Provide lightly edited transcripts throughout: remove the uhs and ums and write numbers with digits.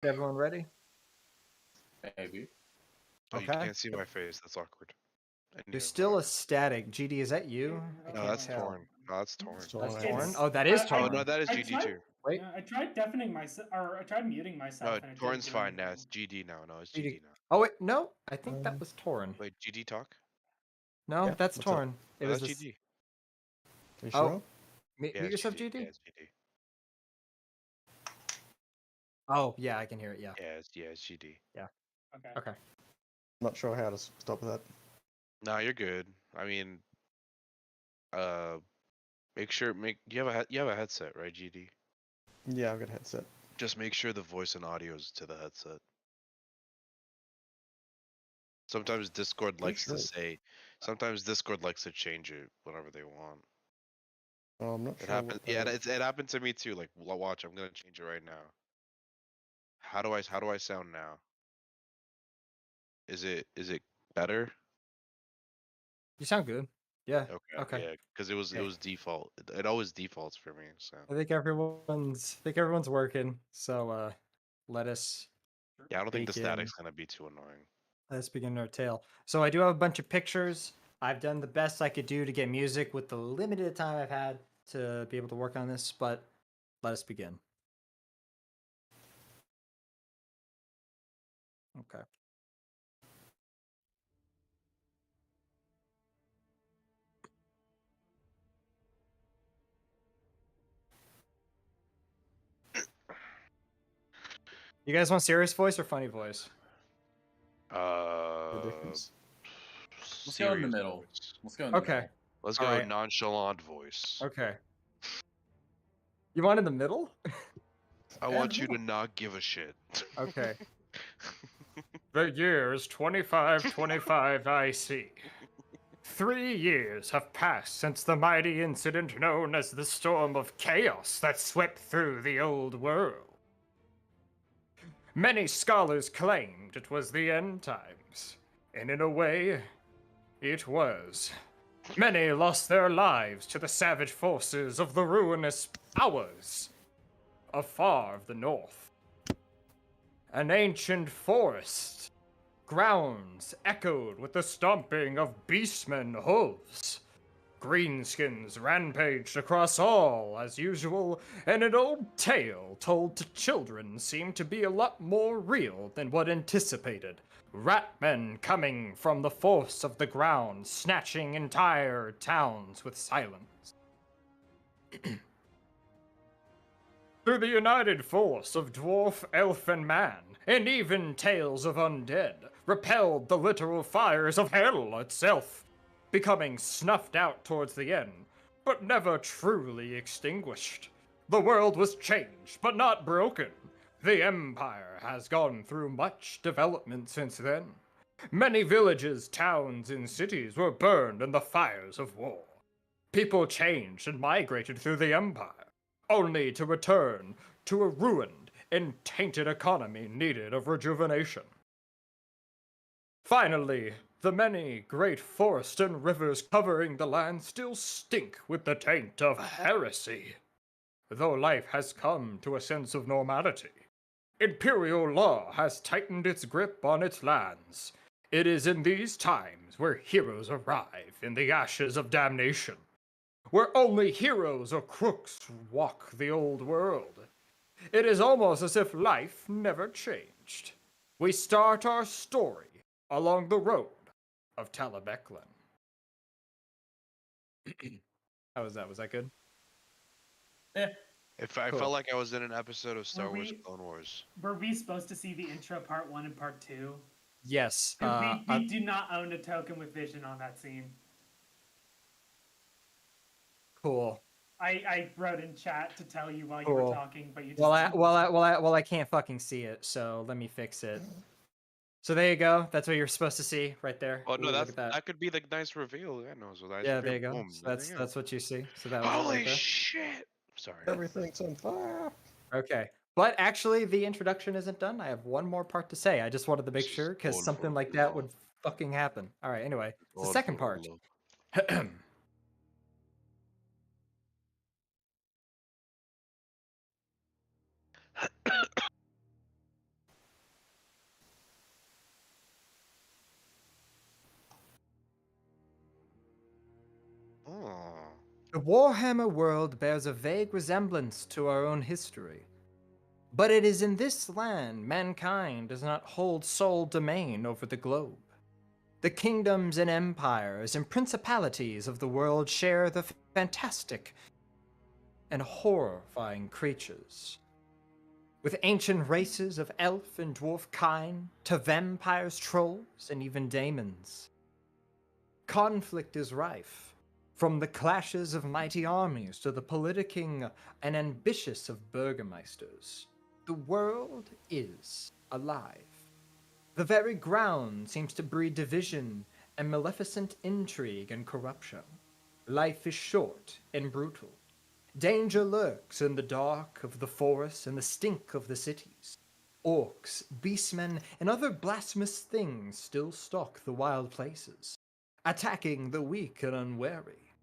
Everyone ready? Maybe. Oh, you Okay. can't see my face. That's awkward. You're still ecstatic. GD, is that you? I No, can't that's tell. Torn. No, that's Torn. That's It's- Torn? Oh, that is Oh Torn. no, that is I GD tried- too. Wait. I tried deafening myself, or I tried muting myself. No, and it didn't Torn's do fine now. anything. It's GD now. No, it's GD. GD now. Oh, wait. No, I think that was Torn. Wait, GD talk? No, Yeah, that's what's Torn. It No, was that's this. GD. Are you Oh. sure? Mute Yeah, it's yourself, GD. GD? Yeah, it's GD. Oh, yeah, I can hear it. Yeah. Yeah, it's GD. Okay. Okay. Not sure how to stop that. No, you're good. I mean, make sure you have a headset, right, GD? Yeah, I've got a headset. Just make sure the voice and audio is to the headset. Sometimes Discord likes to say. Sometimes Discord likes to change it whenever they want. Oh, I'm not It sure. happened. Yeah, it happened to me too. Like, watch, I'm gonna change it right now. How do I sound now? Is it better? You sound good. Yeah. Okay. Yeah, because it was default. It always defaults for me. So I think everyone's working. So let us yeah, I don't think the begin. static's gonna be too annoying. Let's begin our tale. So I do have a bunch of pictures. I've done the best I could do to get music with the limited time I've had to be able to work on this, but let us begin. Okay. You guys want serious voice or funny voice? The difference. Let's go in the Serious middle. voice. Let's go in the Okay. middle. Let's go Alright. nonchalant voice. Okay. You want in the middle? I want you to not give a shit. Okay. The year is 2525 IC. 3 years have passed since the mighty incident known as the Storm of Chaos that swept through the old world. Many scholars claimed it was the end times, and in a way, it was. Many lost their lives to the savage forces of the ruinous powers of far of the north. An ancient forest grounds echoed with the stomping of beastmen hooves. Greenskins rampaged across all as usual, and an old tale told to children seemed to be a lot more real than what anticipated. Ratmen coming from the force of the ground, snatching entire towns with silence. Through the united force of dwarf, elf, and man, and even tales of undead, repelled the literal fires of hell itself, becoming snuffed out towards the end, but never truly extinguished. The world was changed, but not broken. The Empire has gone through much development since then. Many villages, towns, and cities were burned in the fires of war. People changed and migrated through the Empire, only to return to a ruined and tainted economy needed of rejuvenation. Finally, the many great forests and rivers covering the land still stink with the taint of heresy. Though life has come to a sense of normality, imperial law has tightened its grip on its lands. It is in these times where heroes arrive in the ashes of damnation, where only heroes or crooks walk the old world. It is almost as if life never changed. We start our story along the road of Talabeclan. How was that? Was that good? I Cool. felt like I was in an episode of Star Were Wars we- Clone Wars. Were we supposed to see the intro part 1 and part 2? Yes. 'Cause we do not own a token with vision on that scene. Cool. I wrote in chat to tell you while you Cool. were talking, but you just Well, I can't fucking see it, so let me fix it. So there you go. That's what you're supposed to see right there. Oh no, Ooh, look at that. that could be the nice reveal. Yeah, no, so nice Yeah, reveal. there you go. Boom, So there you go. that's what you see. So that was it Holy right there. shit! Sorry. Everything's on fire. Okay. But actually, the introduction isn't done. I have one more part to say. I just wanted to make This is sure, because all something for like that love. would fucking happen. All right, anyway. The All second for part. love. The Warhammer world bears a vague resemblance to our own history. But it is in this land mankind does not hold sole domain over the globe. The kingdoms and empires and principalities of the world share the fantastic and horrifying creatures. With ancient races of elf and dwarf kind, to vampires, trolls, and even daemons. Conflict is rife, from the clashes of mighty armies to the politicking and ambitious of burgomeisters. The world is alive. The very ground seems to breed division and maleficent intrigue and corruption. Life is short and brutal. Danger lurks in the dark of the forests and the stink of the cities. Orcs, beastmen, and other blasphemous things still stalk the wild places, attacking the weak and unwary.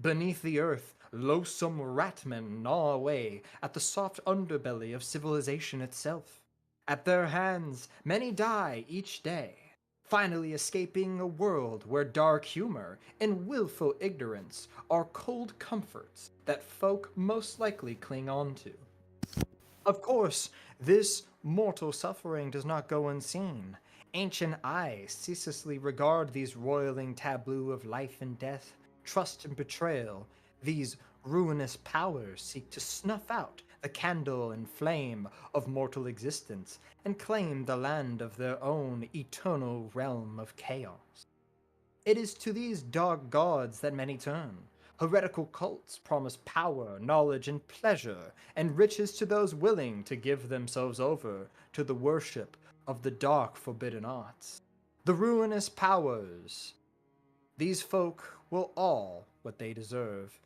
Beneath the earth, loathsome ratmen gnaw away at the soft underbelly of civilization itself. At their hands, many die each day, finally escaping a world where dark humor and willful ignorance are cold comforts that folk most likely cling on to. Of course, this mortal suffering does not go unseen. Ancient eyes ceaselessly regard these roiling tableau of life and death, trust and betrayal. These ruinous powers seek to snuff out the candle and flame of mortal existence and claim the land of their own eternal realm of chaos. It is to these dark gods that many turn. Heretical cults promise power, knowledge, and pleasure, and riches to those willing to give themselves over to the worship of the dark forbidden arts. The ruinous powers. These folk will all what they deserve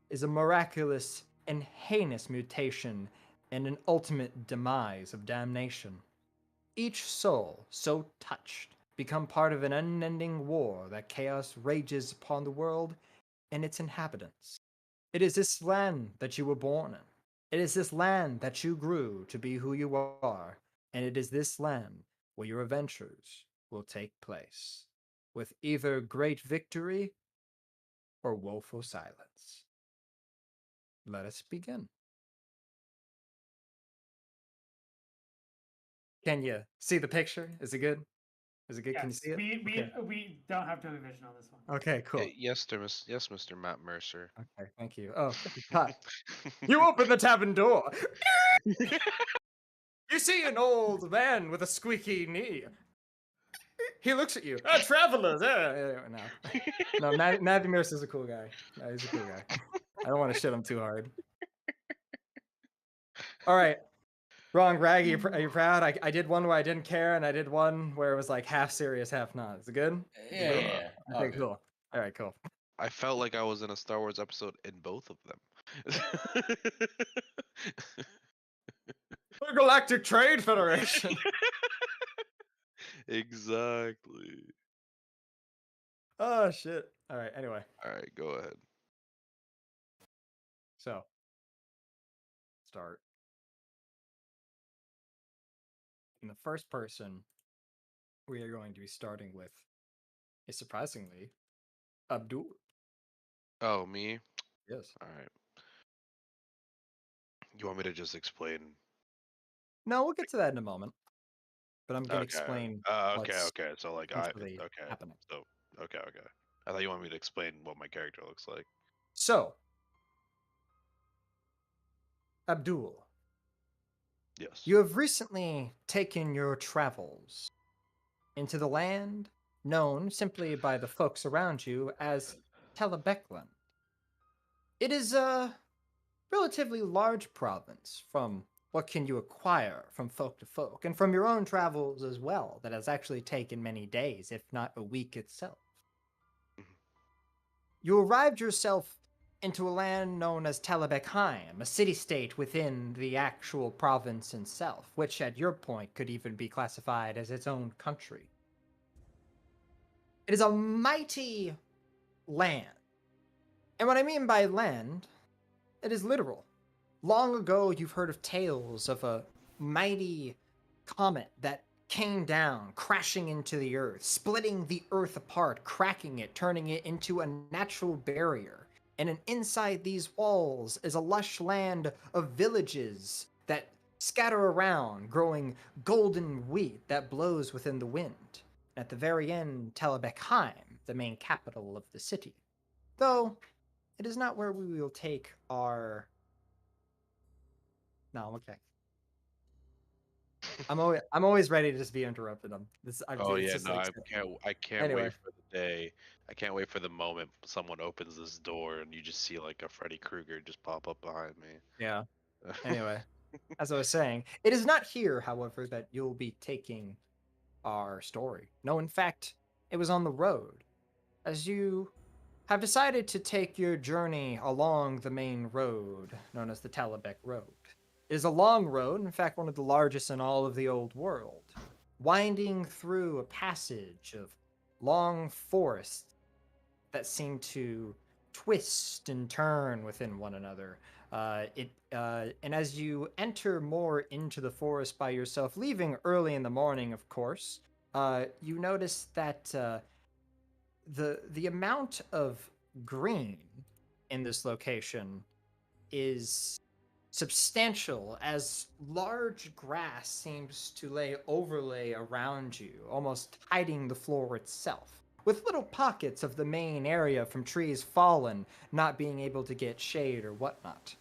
is a miraculous and heinous mutation and an ultimate demise of damnation. Each soul so touched become part of an unending war that chaos rages upon the world and its inhabitants. It is this land that you were born in. It is this land that you grew to be who you are, and it is this land where your adventures will take place, with either great victory or woeful silence. Let us begin. Can you see the picture? Is it good? Is it good? Can you Yes, see it? we don't have television on this one. Okay, cool. Yes, yes, Mr. Matt Mercer. Okay, thank you. Oh, hi. You open the tavern door. You see an old man with a squeaky knee. He looks at you. Ah, travelers. No, Matthew Mercer's a cool guy. No, he's a cool guy. I don't want to shit him too hard. All right. Wrong, Rag. Are you proud? I did one where I didn't care, and I did one where it was like half serious, half not. Is it good? Yeah. Okay, cool. All right, cool. I felt like I was in a Star Wars episode in both of them. The Galactic Trade Federation. Exactly. Oh shit. All right. Anyway, All right, go ahead. so start. And the first person we are going to be starting with is surprisingly Abdul. Oh, me? Yes. All right. You want me to just explain? No, we'll get to that in a moment. But I'm going to Okay. explain Okay. what's Okay. So like essentially okay. happening. So okay. I thought you wanted me to explain what my character looks like. So, Abdul, Yes. you have recently taken your travels into the land known simply by the folks around you as Telebekland. It is a relatively large province from what can you acquire from folk to folk, and from your own travels as well, that has actually taken many days, if not a week itself. You arrived yourself into a land known as Telebekheim, a city-state within the actual province itself, which at your point could even be classified as its own country. It is a mighty land. And what I mean by land, it is literal. Long ago, you've heard of tales of a mighty comet that came down, crashing into the earth, splitting the earth apart, cracking it, turning it into a natural barrier, And inside these walls is a lush land of villages that scatter around, growing golden wheat that blows within the wind. At the very end, Talabekheim, the main capital of the city. Though, it is not where we will take our... No, okay. I'm always ready to just be interrupted. Oh It's yeah, just no, like I can't Anyway. wait for the day. I can't wait for the moment someone opens this door and you just see like a Freddy Krueger just pop up behind me. yeah. Anyway, as I was saying, it is not here, however, that you'll be taking our story. No, in fact, it was on the road. As you have decided to take your journey along the main road, known as the Talabek Road. It is a long road, in fact, one of the largest in all of the old world, winding through a passage of long forests that seem to twist and turn within one another. And as you enter more into the forest by yourself, leaving early in the morning, of course, you notice that the amount of green in this location is substantial, as large grass seems to overlay around you, almost hiding the floor itself, with little pockets of the main area from trees fallen, not being able to get shade or whatnot.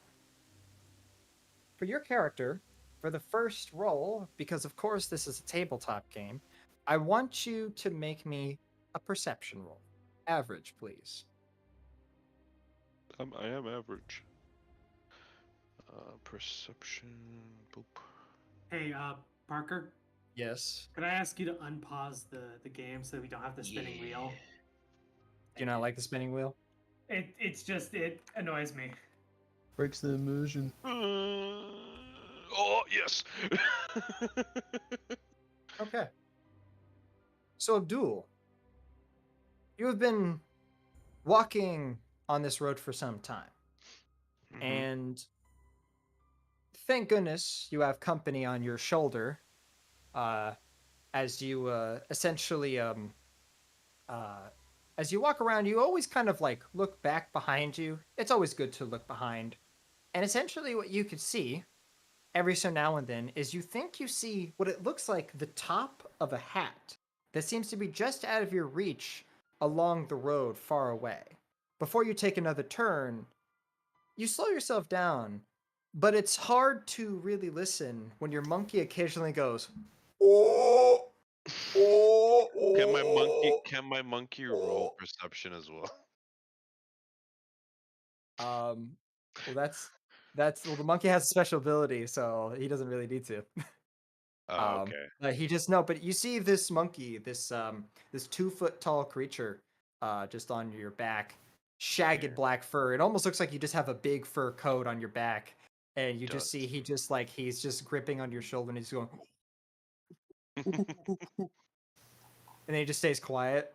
For your character, for the first roll, because of course this is a tabletop game, I want you to make me a perception roll. Average, please. I am average. Perception. Boop. Hey, Parker, Yes. could I ask you to unpause the game so we don't have the spinning wheel? Do you not like the spinning wheel? It annoys me. Breaks the immersion. Oh yes. Okay. So, Abdul, you have been walking on this road for some time. Mhm. And thank goodness you have company on your shoulder as you essentially, as you walk around, you always kind of like look back behind you. It's always good to look behind. And essentially, what you could see every so now and then is you think you see what it looks like the top of a hat that seems to be just out of your reach along the road far away. Before you take another turn, you slow yourself down, but it's hard to really listen when your monkey occasionally goes, oh, oh, oh. Can my monkey roll perception as well? Well, well, the monkey has a special ability, so he doesn't really need to. Oh, okay. But he just no. But you see this monkey, this 2 foot tall creature, just on your back, shagged Yeah. black fur. It almost looks like you just have a big fur coat on your back, and you just Does. see he's just gripping on your shoulder and he's going, and then he just stays quiet,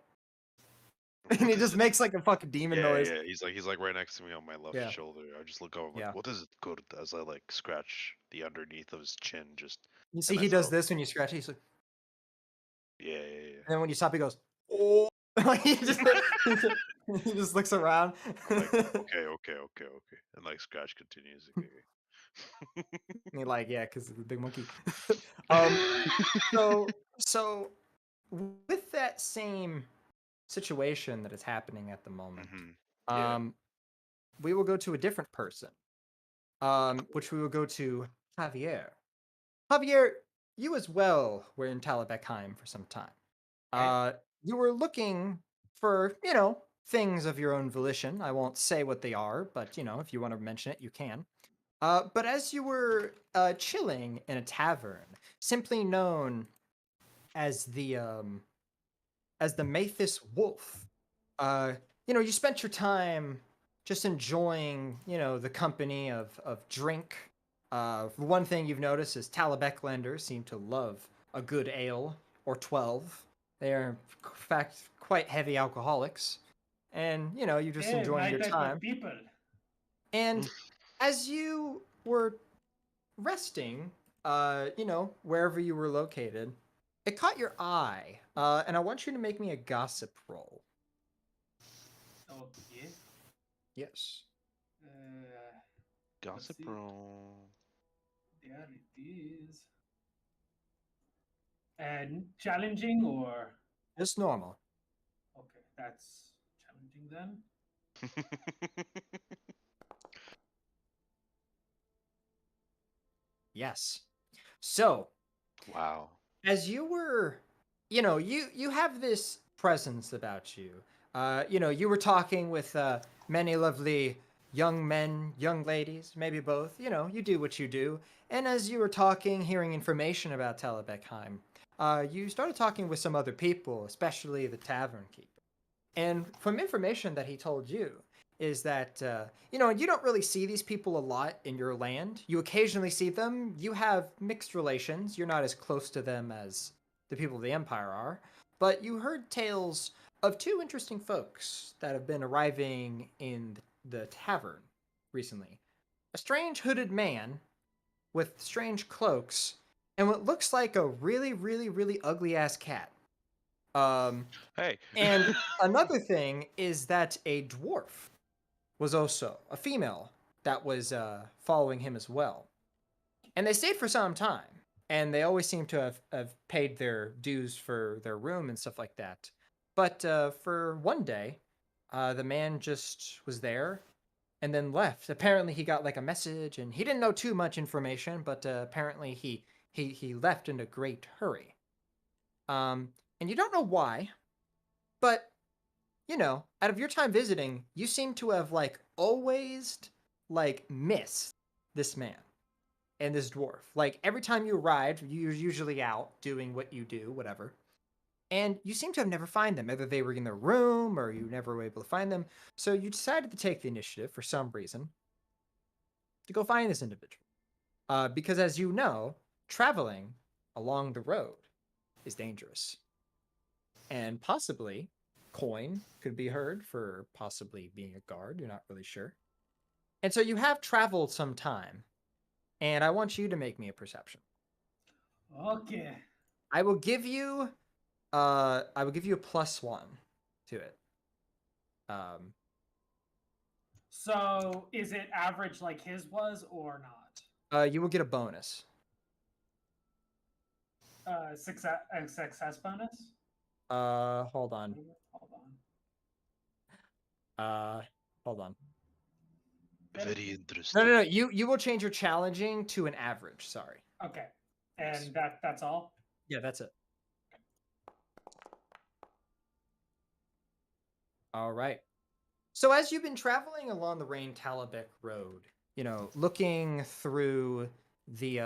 and he just makes like a fucking demon noise. Yeah. He's like right next to me on my left Yeah. shoulder. I just look over. I'm Yeah. like, what does it go to? As I like scratch the underneath of his chin, just You see, and I he does throw- this when you scratch. He's like, Yeah. and then when you stop, he goes, oh. Like he just he just looks around. Like, okay, and like scratch continues. Okay. And like, yeah, because the big monkey. um, so with that same situation that is happening at the moment, Mhm. Yeah. we will go to a different person, which we will go to Javier. Javier, you as well were in Talabekheim for some time. You were looking for, things of your own volition. I won't say what they are, but, if you want to mention it, you can. But as you were chilling in a tavern, simply known as the Mathis Wolf, you spent your time just enjoying, the company of drink. One thing you've noticed is Talabeklanders seem to love a good ale or 12. They are, in fact, quite heavy alcoholics. And, you're just Hey, enjoying my your type time. of people. And as you were resting, wherever you were located, it caught your eye, and I want you to make me a gossip roll. Oh, yeah. Yes. Gossip see. roll. There it is. And challenging or Just normal. okay, that's challenging then. Yes. So, Wow. as you were, you have this presence about you. You were talking with many lovely young men, young ladies, maybe both. You do what you do. And as you were talking, hearing information about Telebeckheim, you started talking with some other people, especially the tavern keeper. And from information that he told you, is that you don't really see these people a lot in your land. You occasionally see them. You have mixed relations. You're not as close to them as the people of the Empire are. But you heard tales of two interesting folks that have been arriving in the tavern recently. A strange hooded man with strange cloaks and what looks like a really, really, really ugly ass cat. Um, Hey. and another thing is that a dwarf was also a female that was following him as well. And they stayed for some time, and they always seem to have paid their dues for their room and stuff like that. But for one day, the man just was there and then left. Apparently, he got like a message, and he didn't know too much information, but apparently he left in a great hurry. And you don't know why, but out of your time visiting, you seem to have like always like missed this man and this dwarf. Like every time you arrived, you're usually out doing what you do, whatever. And you seem to have never find them. Either they were in their room or you never were able to find them. So you decided to take the initiative for some reason to go find this individual. Because as you know, traveling along the road is dangerous. And possibly coin could be heard for possibly being a guard. You're not really sure. And so you have traveled some time, and I want you to make me a perception. Okay. I will give you a +1 to it. So is it average like his was or not? You will get a bonus. Success bonus? Hold on. Hold on. Hold on. Very interesting. No. You will change your challenging to an average. Sorry. Okay. And that's all? Yeah, that's it. All right. So as you've been traveling along the Rain Talabek Road, looking through the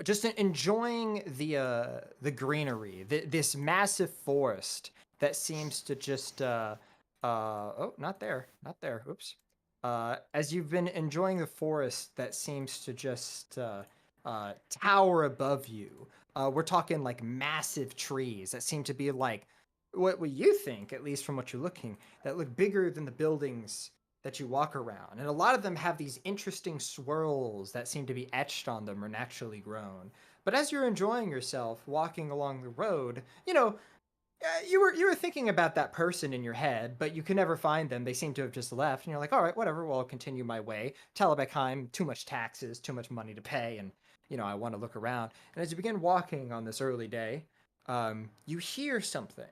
just enjoying the greenery, this massive forest that seems to just not there. Oops. As you've been enjoying the forest that seems to just tower above you. We're talking like massive trees that seem to be like what you think, at least from what you're looking, that look bigger than the buildings that you walk around. And a lot of them have these interesting swirls that seem to be etched on them or naturally grown. But as you're enjoying yourself walking along the road, you were thinking about that person in your head, but you can never find them. They seem to have just left, and you're like, all right, whatever. Well, I'll continue my way. Telebeckheim, too much taxes, too much money to pay, and I want to look around. And as you begin walking on this early day, you hear something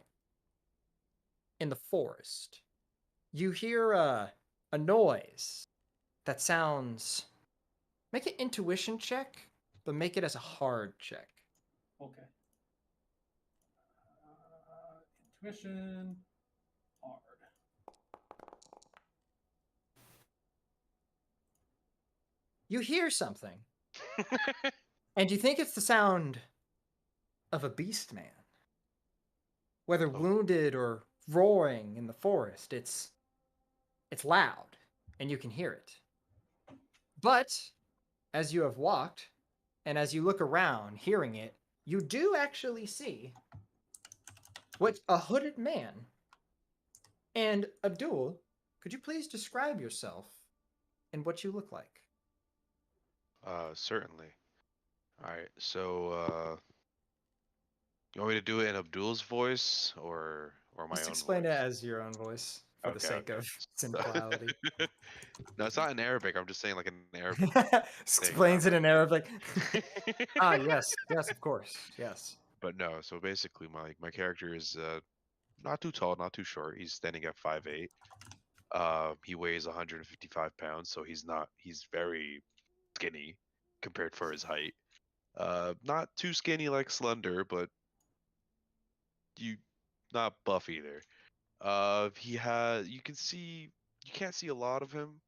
in the forest. You hear a noise that sounds. Make an intuition check, but make it as a hard check. Okay. Intuition. Hard. You hear something, and you think it's the sound of a beast man. Whether wounded or roaring in the forest, it's loud, and you can hear it. But as you have walked, and as you look around, hearing it, you do actually see what a hooded man. And Abdul, could you please describe yourself and what you look like? Certainly. All right. So, you want me to do it in Abdul's voice or my Just own explain voice? it as your own voice. for the sake of simplicity. No, it's not in Arabic. I'm just saying like in Arabic. Explains it in Arabic. Yes, of course, yes. But no, so basically my character is not too tall, not too short. He's standing at 5'8". He weighs 155 pounds, so he's very skinny compared for his height. Not too skinny like Slender, but not buff either. You can't see a lot of him.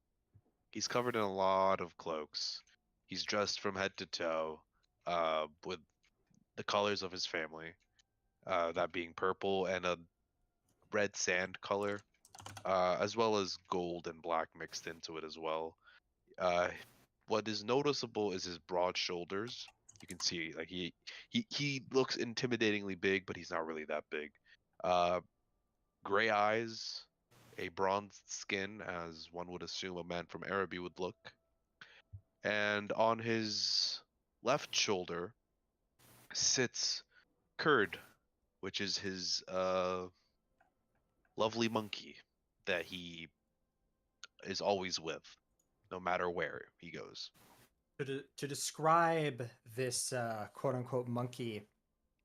He's covered in a lot of cloaks. He's dressed from head to toe, with the colors of his family, that being purple and a red sand color, as well as gold and black mixed into it as well. What is noticeable is his broad shoulders. You can see like he looks intimidatingly big, but he's not really that big. Gray eyes, a bronzed skin, as one would assume a man from Araby would look. And on his left shoulder sits Kurd, which is his lovely monkey that he is always with, no matter where he goes. To describe this quote unquote monkey,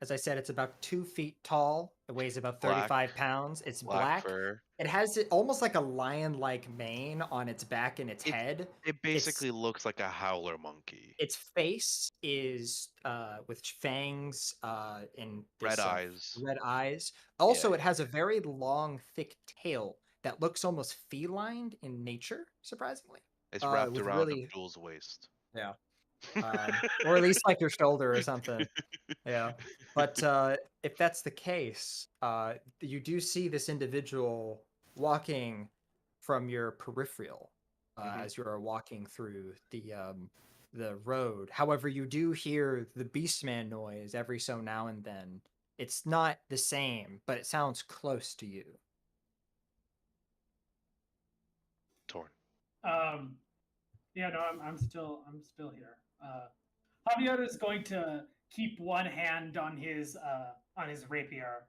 as I said, it's about 2 feet tall. It weighs about 35 pounds. It's black. Fur. It has almost like a lion-like mane on its back and its head. It basically looks like a howler monkey. Its face is with fangs and red eyes. Red eyes. Also, it has a very long, thick tail that looks almost feline in nature, surprisingly. It's wrapped around Abdul's waist. Yeah. Or at least like your shoulder or something. Yeah. But if that's the case, you do see this individual walking from your peripheral as you are walking through the road. However, you do hear the beastman noise every so now and then. It's not the same, but it sounds close to you. Torn. Yeah, no, I'm still here. Javier is going to keep one hand on his rapier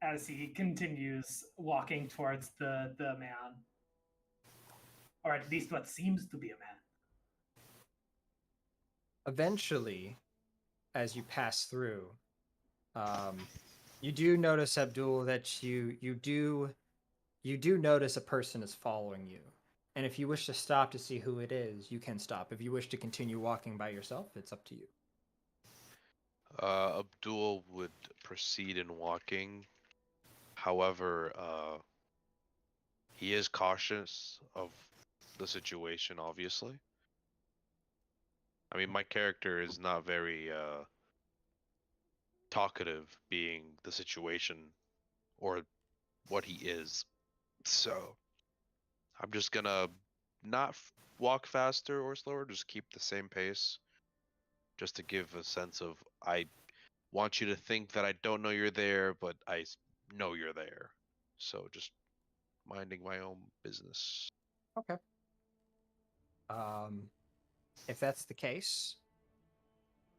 as he continues walking towards the man, or at least what seems to be a man. Eventually, as you pass through, you do notice, Abdul, that you do notice a person is following you. And if you wish to stop to see who it is, you can stop. If you wish to continue walking by yourself, it's up to you. Abdul would proceed in walking. However, he is cautious of the situation, obviously. I mean, my character is not very talkative, being the situation or what he is. So I'm just gonna not walk faster or slower, just keep the same pace, just to give a sense of, I want you to think that I don't know you're there, but I know you're there. So just minding my own business. Okay. If that's the case,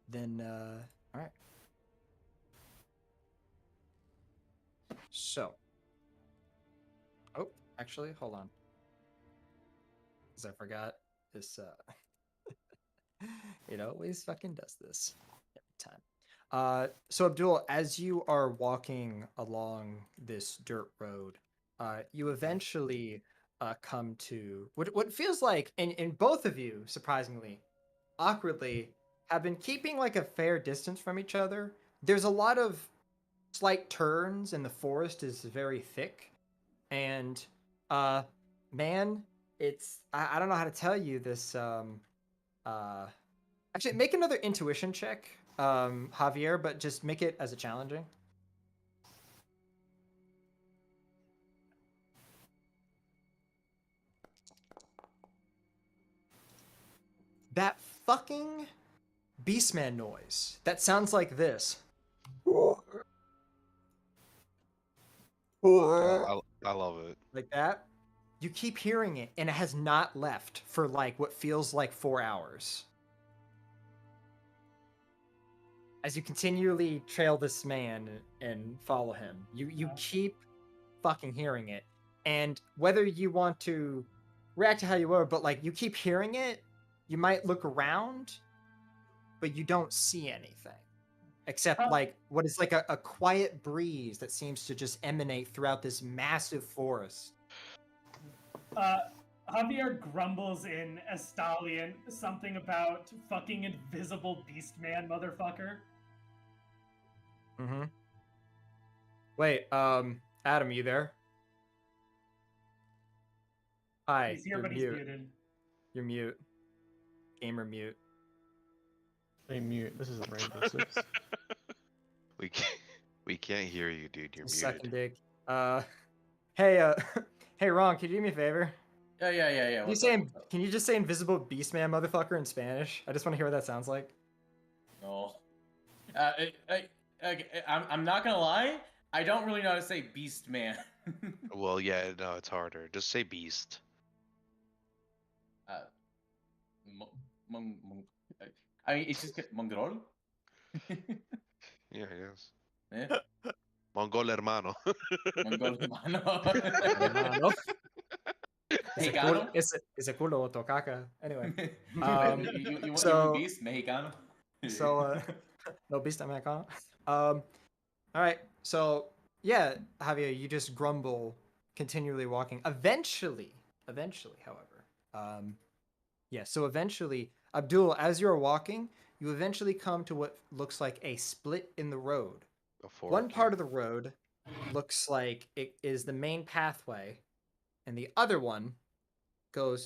then all right. So, oh, actually, hold on. Because I forgot this, it always fucking does this every time. So Abdul, as you are walking along this dirt road, you eventually come to what feels like, and both of you, surprisingly, awkwardly, have been keeping like a fair distance from each other. There's a lot of slight turns, and the forest is very thick, and man, it's I don't know how to tell you this. Actually, make another intuition check, Javier, but just make it as a challenging. That fucking Beastman noise that sounds like this. I love it. Like that. You keep hearing it, and it has not left for like what feels like 4 hours. As you continually trail this man and follow him, you keep fucking hearing it. And whether you want to react to how you were, but like you keep hearing it, you might look around, but you don't see anything except like what is like a quiet breeze that seems to just emanate throughout this massive forest. Javier grumbles in Estalian something about fucking invisible beast man, motherfucker. Mm-hmm. Wait, Adam, you there? Hi, He's here, you're but he's mute. muted. You're mute. Gamer mute. Hey, mute. This isn't Rainbow Six. We can't hear you, dude. You're Second muted. dick. Hey, hey, Ron, could you do me a favor? Yeah. Can you say, can you just say invisible beastman motherfucker in Spanish? I just want to hear what that sounds like. No. I'm not gonna lie. I don't really know how to say beast man. Well, yeah, no, it's harder. Just say beast. I mean, it's just Mongol. Yeah, I guess. Eh? Mongol hermano. Mongol mano. Hermano. Mexicano. Ese culo tocaca. Anyway. You so- want beast Mexicano? So, no beast americano. All right. So, yeah, Javier, you just grumble, continually walking. Eventually, however, yeah. So eventually, Abdul, as you're walking, you eventually come to what looks like a split in the road. One part of the road looks like it is the main pathway, and the other one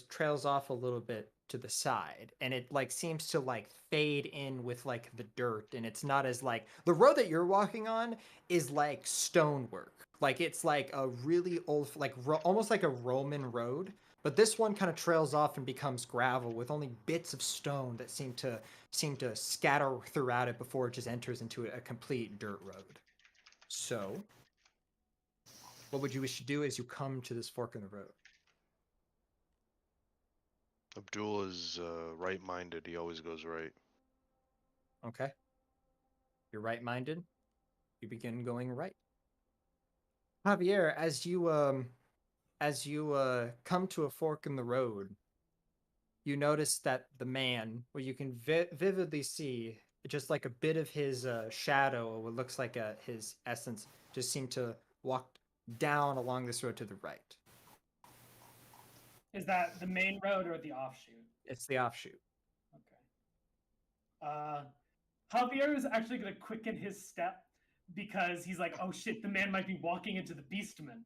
trails off a little bit to the side, and it like seems to like fade in with like the dirt, and it's not as like the road that you're walking on is like stonework, like it's like a really old like almost like a Roman road, but this one kind of trails off and becomes gravel with only bits of stone that seem to scatter throughout it before it just enters into a complete dirt road. So what would you wish to do as you come to this fork in the road? Abdul is right-minded. He always goes right. Okay. You're right-minded. You begin going right. Javier, as you come to a fork in the road, you notice that the man, where you can vividly see just like a bit of his shadow, or what looks like his essence, just seem to walk down along this road to the right. Is that the main road or the offshoot? It's the offshoot. Okay. Javier is actually going to quicken his step because he's like, oh shit, the man might be walking into the beastman.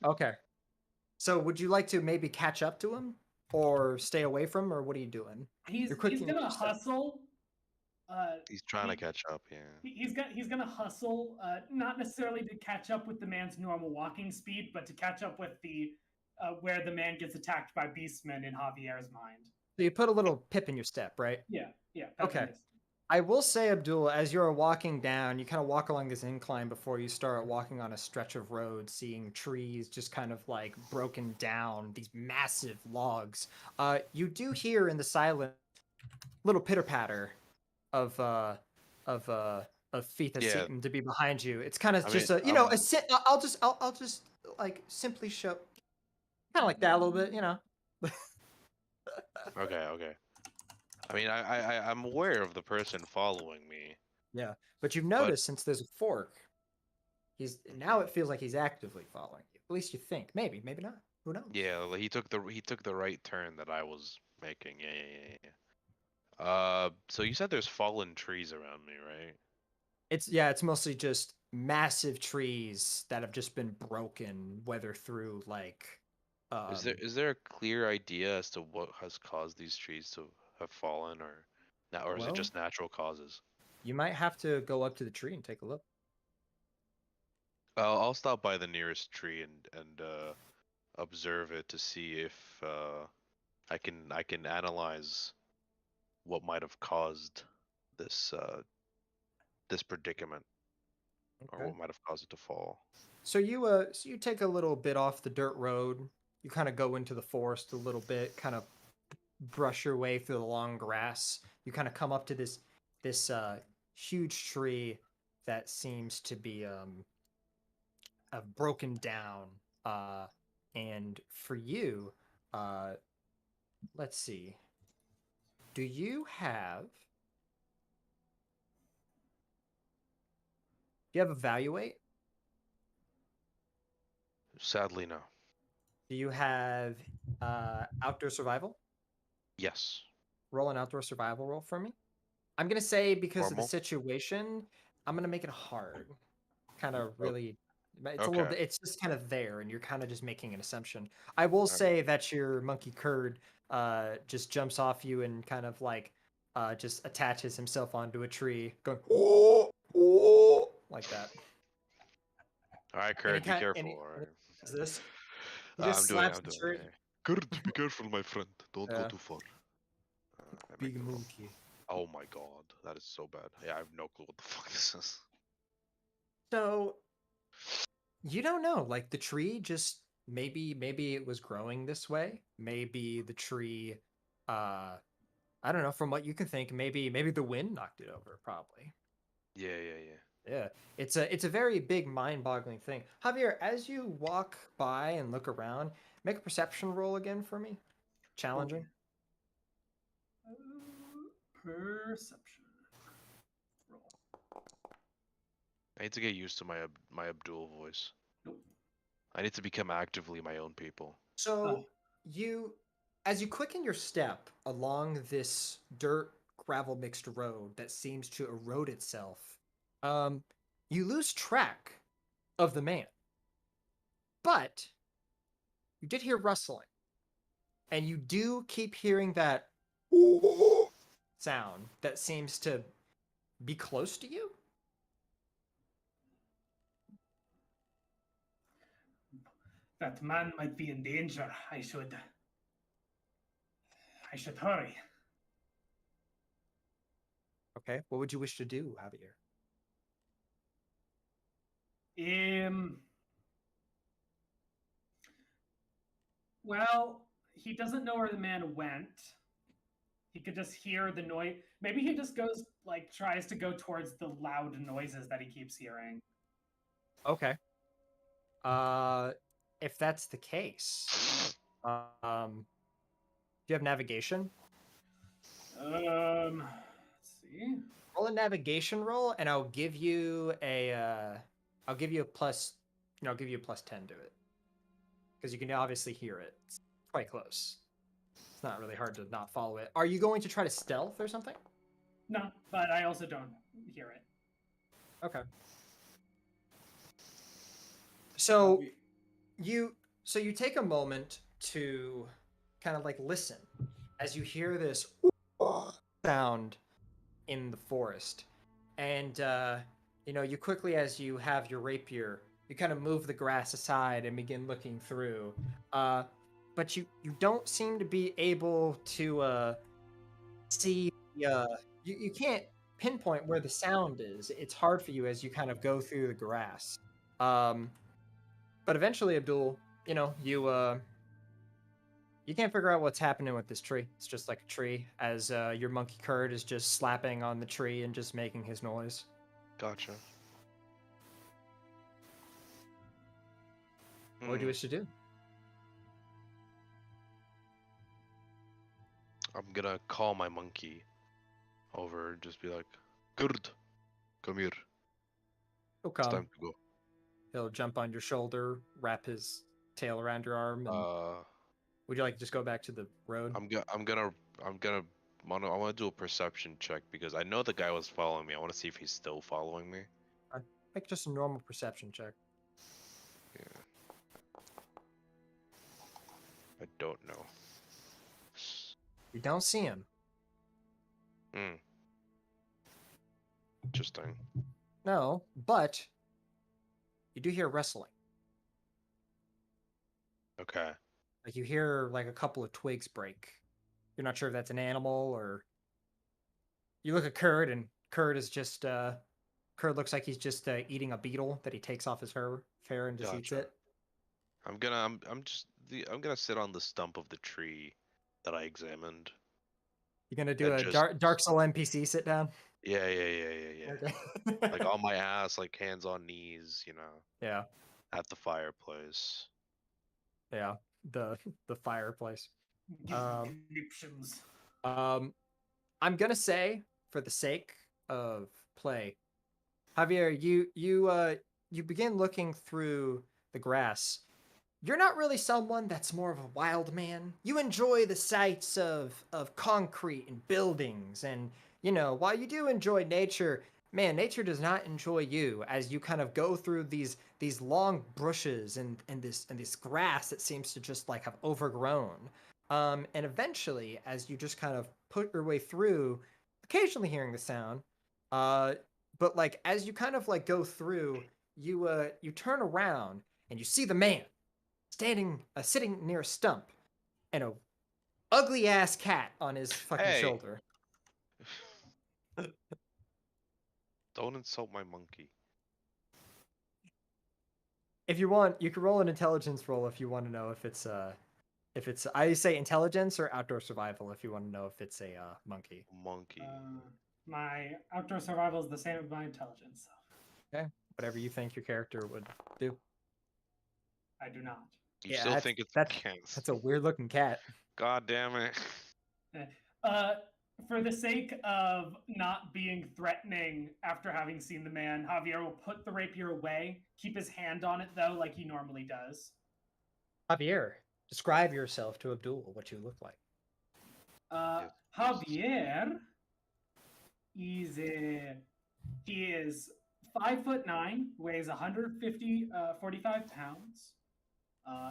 Okay. So would you like to maybe catch up to him or stay away from him, or what are you doing? He's You're quickening gonna your step. hustle. He's trying to catch up, yeah. He's gonna hustle, not necessarily to catch up with the man's normal walking speed, but to catch up with the where the man gets attacked by beastmen in Javier's mind. So you put a little pip in your step, right? Yeah. Okay. I will say, Abdul, as you're walking down, you kind of walk along this incline before you start walking on a stretch of road, seeing trees just kind of like broken down, these massive logs. You do hear in the silence little pitter patter of feet that seem to be behind you. It's kind of I'll just like simply show, kind of like that a little bit, you know. Okay. I mean, I'm aware of the person following me. Yeah, but you've noticed since there's a fork, now it feels like he's actively following you. At least you think. Maybe not. Who knows? Yeah, he took the right turn that I was making. Yeah. So you said there's fallen trees around me, right? It's mostly just massive trees that have just been broken, whether through like. Is there a clear idea as to what has caused these trees to have fallen, or is it just natural causes? You might have to go up to the tree and take a look. I'll stop by the nearest tree and observe it to see if I can analyze what might have caused this this predicament, or what might have caused it to fall. So you take a little bit off the dirt road. You kind of go into the forest a little bit, kind of brush your way through the long grass. You kind of come up to this huge tree that seems to be broken down, And for you, let's see. Do you have evaluate? Sadly, no. Do you have outdoor survival? Yes. Roll an outdoor survival roll for me. I'm gonna say because of the Normal? situation, I'm gonna make it hard. Kind of really, it's a little. Okay. It's just kind of there, and you're kind of just making an assumption. I will Alright. say that your monkey curd just jumps off you and kind of like just attaches himself onto a tree, going oh like that. All right, And Kurt, be and careful. he All right. does this. He just I'm slaps doing the tree. it. Kurt, be careful, my friend. Don't go Yeah. too far. I Big make the roll. monkey. Oh my god, that is so bad. Yeah, I have no clue what the fuck this is. So you don't know. Like the tree just maybe it was growing this way. Maybe the tree I don't know, from what you can think, maybe the wind knocked it over, probably. Yeah. Yeah. It's a very big mind-boggling thing. Javier, as you walk by and look around, make a perception roll again for me. Challenging. Perception. Roll. I need to get used to my Abdul voice. Nope. I need to become actively my own people. So you, as you quicken your step along this dirt gravel mixed road that seems to erode itself, you lose track of the man. But you did hear rustling, and you do keep hearing that sound that seems to be close to you. That man might be in danger. I should hurry. Okay, what would you wish to do, Javier? Well, he doesn't know where the man went. He could just hear the noise. Maybe he just goes, like, tries to go towards the loud noises that he keeps hearing. Okay. If that's the case, do you have navigation? Let's see. Roll a navigation roll, and I'll give you a plus. I'll give you a plus 10 to it because you can obviously hear it. It's quite close. It's not really hard to not follow it. Are you going to try to stealth or something? No, but I also don't hear it. Okay. So you take a moment to kind of like listen as you hear this sound in the forest, and you quickly, as you have your rapier, you kind of move the grass aside and begin looking through, but you don't seem to be able to see you can't pinpoint where the sound is. It's hard for you as you kind of go through the grass. But eventually, Abdul, you can't figure out what's happening with this tree. It's just like a tree, as your monkey Kurd is just slapping on the tree and just making his noise. Gotcha. What do you wish to do? I'm gonna call my monkey over and just be like, Kurd, come here. He'll It's come. time to go. He'll jump on your shoulder, wrap his tail around your arm, and would you like to just go back to the road? I want to do a perception check because I know the guy was following me. I want to see if he's still following me. Make just a normal perception check. Yeah. I don't know. You don't see him. Interesting. No, but you do hear rustling. Okay. Like you hear like a couple of twigs break. You're not sure if that's an animal or. You look at Kurd, and Kurd is just Kurd looks like he's just eating a beetle that he takes off his fur and just eats Gotcha. it. I'm gonna sit on the stump of the tree that I examined. You're gonna do And a just- Dark Soul NPC sit down. Yeah. Okay. Like on my ass, like hands on knees, Yeah. at the fireplace. Yeah, the fireplace. Gives Um, descriptions. I'm gonna say, for the sake of play, Javier, you begin looking through the grass. You're not really someone that's more of a wild man. You enjoy the sights of concrete and buildings, and while you do enjoy nature, man, nature does not enjoy you as you kind of go through these long bushes and this grass that seems to just like have overgrown. And eventually, as you just kind of put your way through, occasionally hearing the sound, uh, but like as you kind of like go through, you turn around and you see the man sitting near a stump, and a ugly ass cat on his fucking Hey. shoulder. Don't insult my monkey. If you want, you can roll an intelligence roll if you want to know if it's I say intelligence or outdoor survival if you want to know if it's a monkey. Monkey. My outdoor survival is the same as my intelligence. Okay, whatever you think your character would do. I do not. You Yeah, still that's- think it's that's- a cat? That's a weird looking cat. God damn it. For the sake of not being threatening after having seen the man, Javier will put the rapier away, keep his hand on it though, like he normally does. Javier, describe yourself to Abdul. What you look like. Yes, Javier he is 5'9", weighs 45 pounds.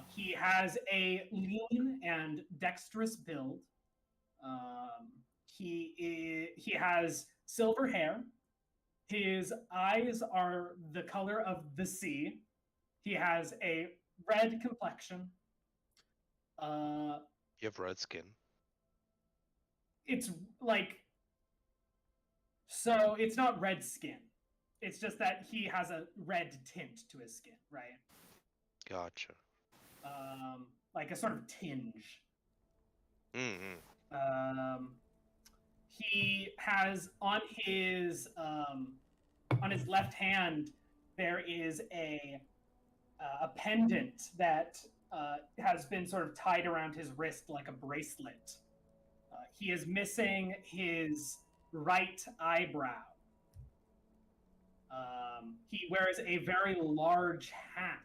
He has a lean and dexterous build. He has silver hair. His eyes are the color of the sea. He has a red complexion. You have red skin. It's like, so it's not red skin. It's just that he has a red tint to his skin, right? Gotcha. Like a sort of tinge. Mm-hmm. He has on his left hand there is a pendant that has been sort of tied around his wrist like a bracelet. He is missing his right eyebrow. He wears a very large hat.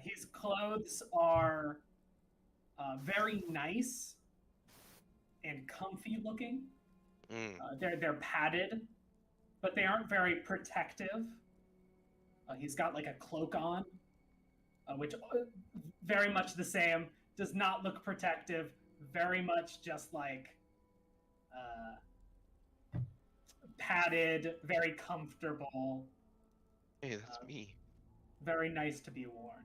His clothes are very nice and comfy looking. They're padded, but they aren't very protective. He's got like a cloak on, which very much the same. Does not look protective. Very much just like padded, very comfortable. Hey, that's me. Very nice to be worn.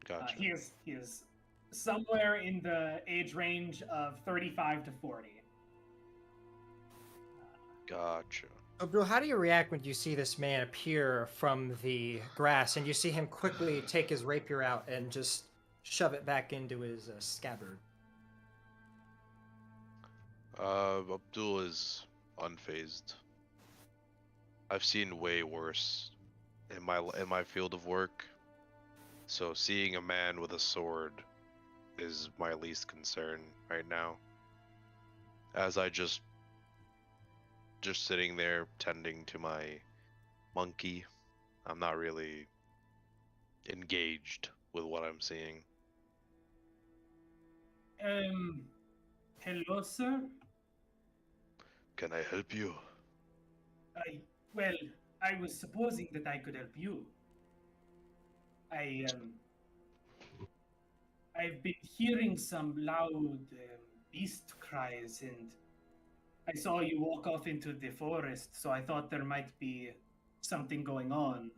Gotcha. He is somewhere in the age range of 35 to 40. Gotcha. Abdul, how do you react when you see this man appear from the grass and you see him quickly take his rapier out and just shove it back into his scabbard? Abdul is unfazed. I've seen way worse in my field of work. So seeing a man with a sword is my least concern right now. As I just sitting there tending to my monkey, I'm not really engaged with what I'm seeing. Hello, sir. Can I help you? I was supposing that I could help you. I've been hearing some loud beast cries, and I saw you walk off into the forest, so I thought there might be something going on.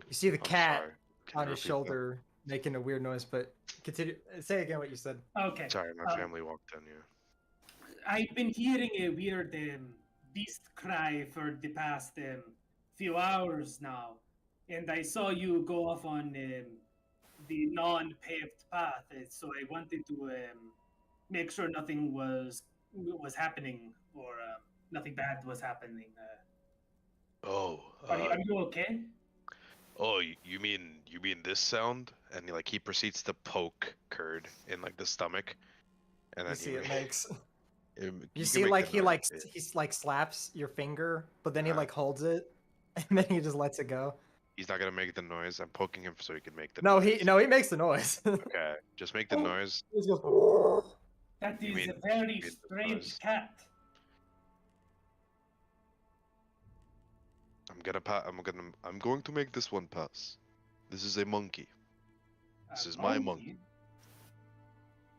You see the I'm cat sorry. Can on you his repeat that? shoulder making a weird noise, but continue. Say again what you said. Okay. Sorry, my family walked in here. I've been hearing a weird beast cry for the past few hours now, and I saw you go off on the non-paved path, so I wanted to make sure nothing was happening or nothing bad was happening. Oh, Are you okay? Oh, you mean this sound? And he proceeds to poke Kurd in like the stomach, and You then see, it makes. You can see, make like the he noise, he's like slaps your finger, but then he Uh-huh. like holds it, and then he just lets it go. He's not gonna make the noise. I'm poking him so he can make the No, noise. he makes the noise. Okay, just make the Oh. noise. He just goes, That You is mean- a very you mean the strange buzz. cat. I'm going to make this one pass. This is a monkey. This is my monkey.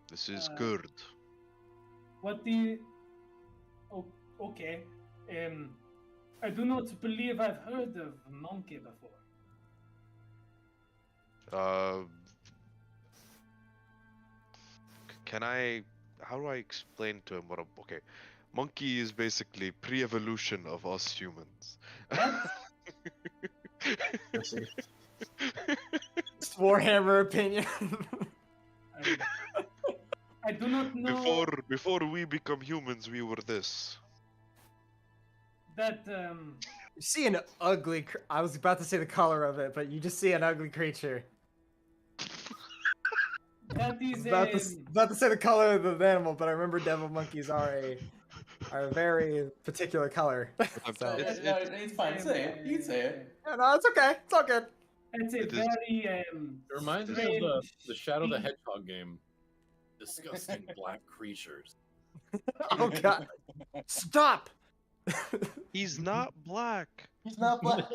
This is Kurd. What the? Oh, okay. I do not believe I've heard of monkey before. Can I? How do I explain to him what a okay? Monkey is basically pre-evolution of us humans. What? I see. Just Warhammer opinion. I do not know Before we become humans, we were this. that. You see an ugly. I was about to say the color of it, but you just see an ugly creature. That is About to say the color of the animal, but I remember devil monkeys are a very particular color. So, It's fine. Say it. You can say it. yeah, no, it's okay. It's all good. It's a It is- very It reminds me of the Shadow the strange- Hedgehog game. Disgusting black creatures. Oh god! Stop! He's not black. He's not black.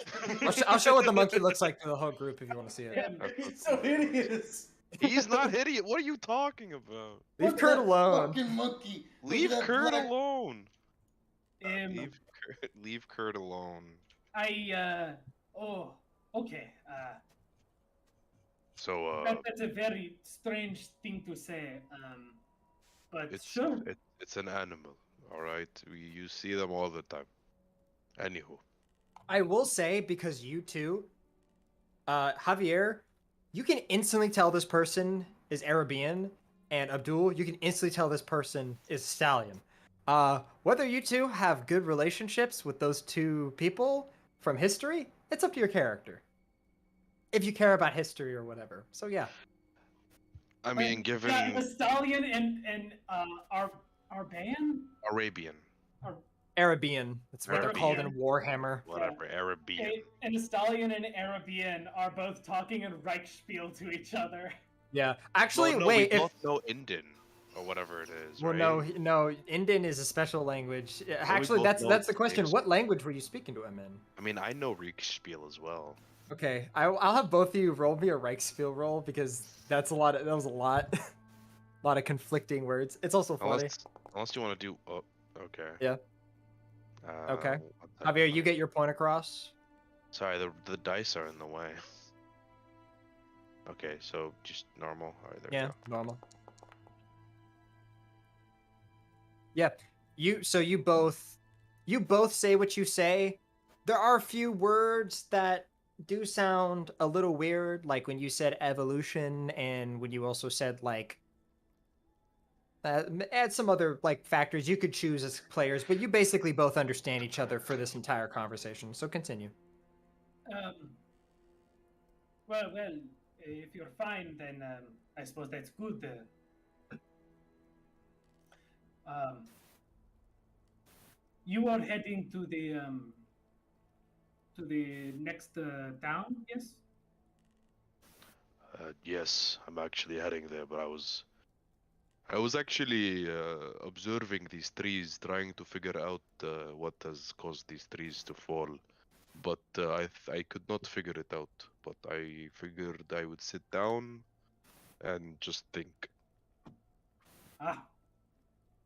I'll show what the monkey looks like to the whole group if you want to see it. He's so hideous. He's not idiot. What are you talking about? Leave Look at Kurt that alone. Fucking monkey. Look Leave at that Kurt black- alone. Um, Leave Kurt alone. Oh, okay. So That's a very strange thing to say. But it's sure. it's an animal. All right, you see them all the time. Anywho, I will say, because you two, Javier, you can instantly tell this person is Arabian, and Abdul, you can instantly tell this person is Stallion. Whether you two have good relationships with those two people from history, it's up to your character. If you care about history or whatever. So yeah. I mean, given Yeah, the stallion and our band. Arabian, Arabian. That's what they're called in Arabian. Warhammer. whatever, Arabian. And the stallion and Arabian are both talking in Reichspiel to each other. Yeah. Actually, Well, no, wait. we If both know Indian or whatever it is. well, right? no. Indian is a special language. Actually, both that's know the the question. names. What language were you speaking to him in? I mean, I know Riekspiel as well. Okay, I'll have both of you roll me a Reichsfield roll because that was a lot, lot of conflicting words. It's also funny. Unless you want to do. Oh, okay. Yeah. Okay. what type Javier, of- you get your point across. Sorry, the dice are in the way. Okay, so just normal. All right, there Yeah, we go. normal. Yeah, you both say what you say. There are a few words that do sound a little weird, like when you said evolution and when you also said like add some other like factors you could choose as players, but you basically both understand each other for this entire conversation. So continue. Well, if you're fine, then I suppose that's good. You are heading to the next town, yes? Yes, I'm actually heading there, but I was actually observing these trees, trying to figure out what has caused these trees to fall. But I could not figure it out. But I figured I would sit down and just think. Ah.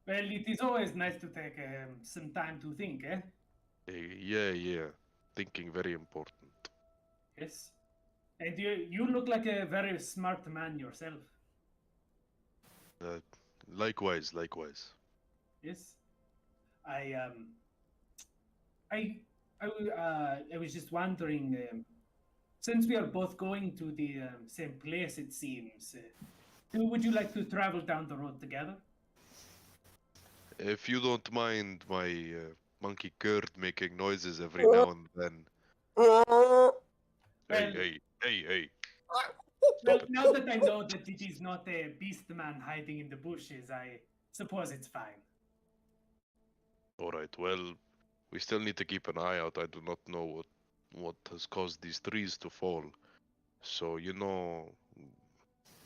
Well, it is always nice to take some time to think, eh? Yeah. Thinking very important. Yes. And you look like a very smart man yourself. Likewise. Yes. I was just wondering, since we are both going to the same place, it seems, would you like to travel down the road together? If you don't mind my monkey Kurd making noises every now and then. Well, Hey, Well, hey, hey, hey. well, Stop it. now that I know that it is not a beast man hiding in the bushes, I suppose it's fine. Alright, well, we still need to keep an eye out. I do not know what has caused these trees to fall. So,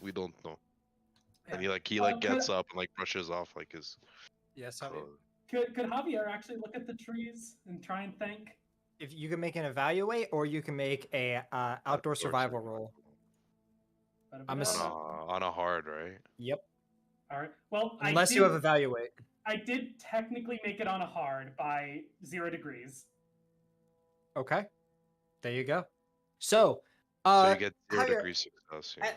we don't know. And he gets up and like brushes off like his Yes, clothes. Could Javier actually look at the trees and try and think? if you can make an evaluate, or you can make a outdoor survival roll. I'm On a hard, right? Yep. All right. Well, Unless you have evaluate. I did technically make it on a hard by 0 degrees. Okay. There you go. So, So you get 0 Javier, degree success. Yeah.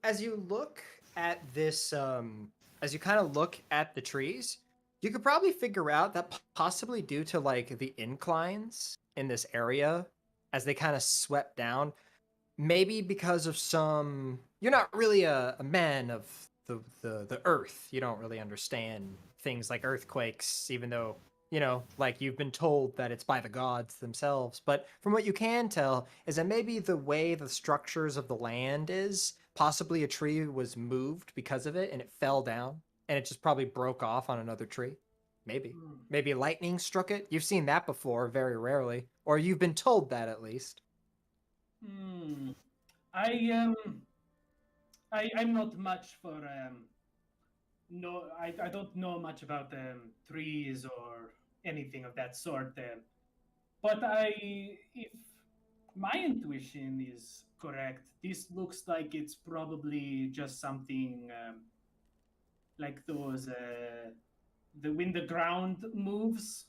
as you look at this, as you kind of look at the trees, you could probably figure out that possibly due to like the inclines in this area, as they kind of swept down, maybe because of some. You're not really a man of the earth. You don't really understand things like earthquakes, even though like you've been told that it's by the gods themselves. But from what you can tell is that maybe the way the structures of the land is, possibly a tree was moved because of it and it fell down and it just probably broke off on another tree. Maybe lightning struck it. You've seen that before, very rarely, or you've been told that at least. Hmm. I'm not much for no, I don't know much about trees or anything of that sort. But if my intuition is correct, this looks like it's probably just something like those when the ground moves.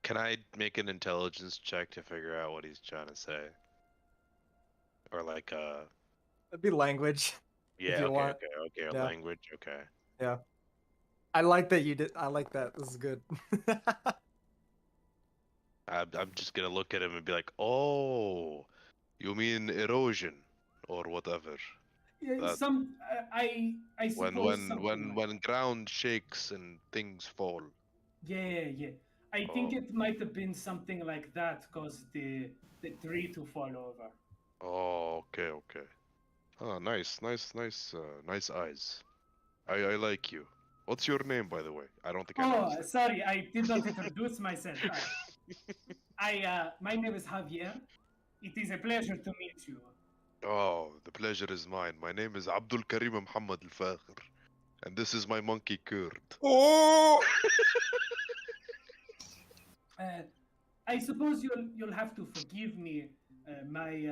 Can I make an intelligence check to figure out what he's trying to say? Or like That'd be language. yeah, you okay, want. okay, Yeah. language, okay. Yeah. I like that you did. I like that. This is good. I'm just gonna look at him and be like, oh, you mean erosion or whatever. Yeah, That- I suppose something like when ground shakes and things fall. yeah. I think Oh. it might have been something like that caused the tree to fall over. Oh, okay. Oh, nice eyes. I like you. What's your name, by the way? I don't think I Oh, noticed. sorry, I did not introduce myself. My name is Javier. It is a pleasure to meet you. Oh, the pleasure is mine. My name is Abdul Karim Muhammad Al Fakhr, and this is my monkey Kurd. Oh! I suppose you'll have to forgive me. My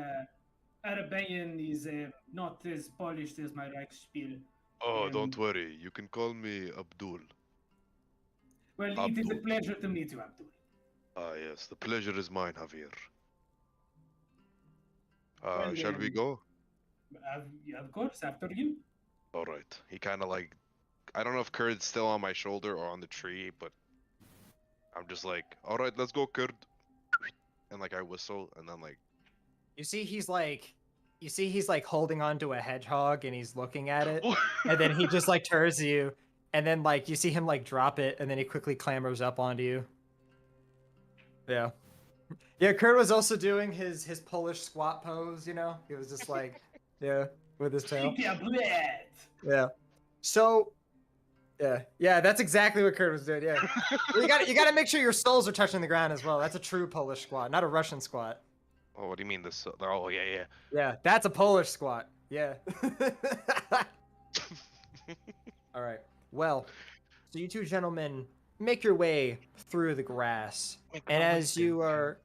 Arabian is not as polished as my Reichsspiel. Oh, don't worry. You can call me Abdul. Well, it is a Abdul. pleasure to meet you, Abdul. Ah, yes. The pleasure is mine, Javier. Well, Shall we go? Of course, after you. All right. He kind of like, I don't know if Kurd's still on my shoulder or on the tree, but I'm just like, all right, let's go, Kurd. And like I whistle, and then like, You see, he's like holding onto a hedgehog and he's looking at it, and then he just like turns to you, and then like you see him like drop it, and then he quickly clambers up onto you. Yeah. Yeah, Kurt was also doing his Polish squat pose, He was just like, yeah, with his tail. Yeah. So, yeah, that's exactly what Kurt was doing. Yeah. You got to make sure your soles are touching the ground as well. That's a true Polish squat, not a Russian squat. oh, what do you mean this? Oh, yeah. Yeah, that's a Polish squat. Yeah. All right. Well, so you two gentlemen make your way through the grass, and as you're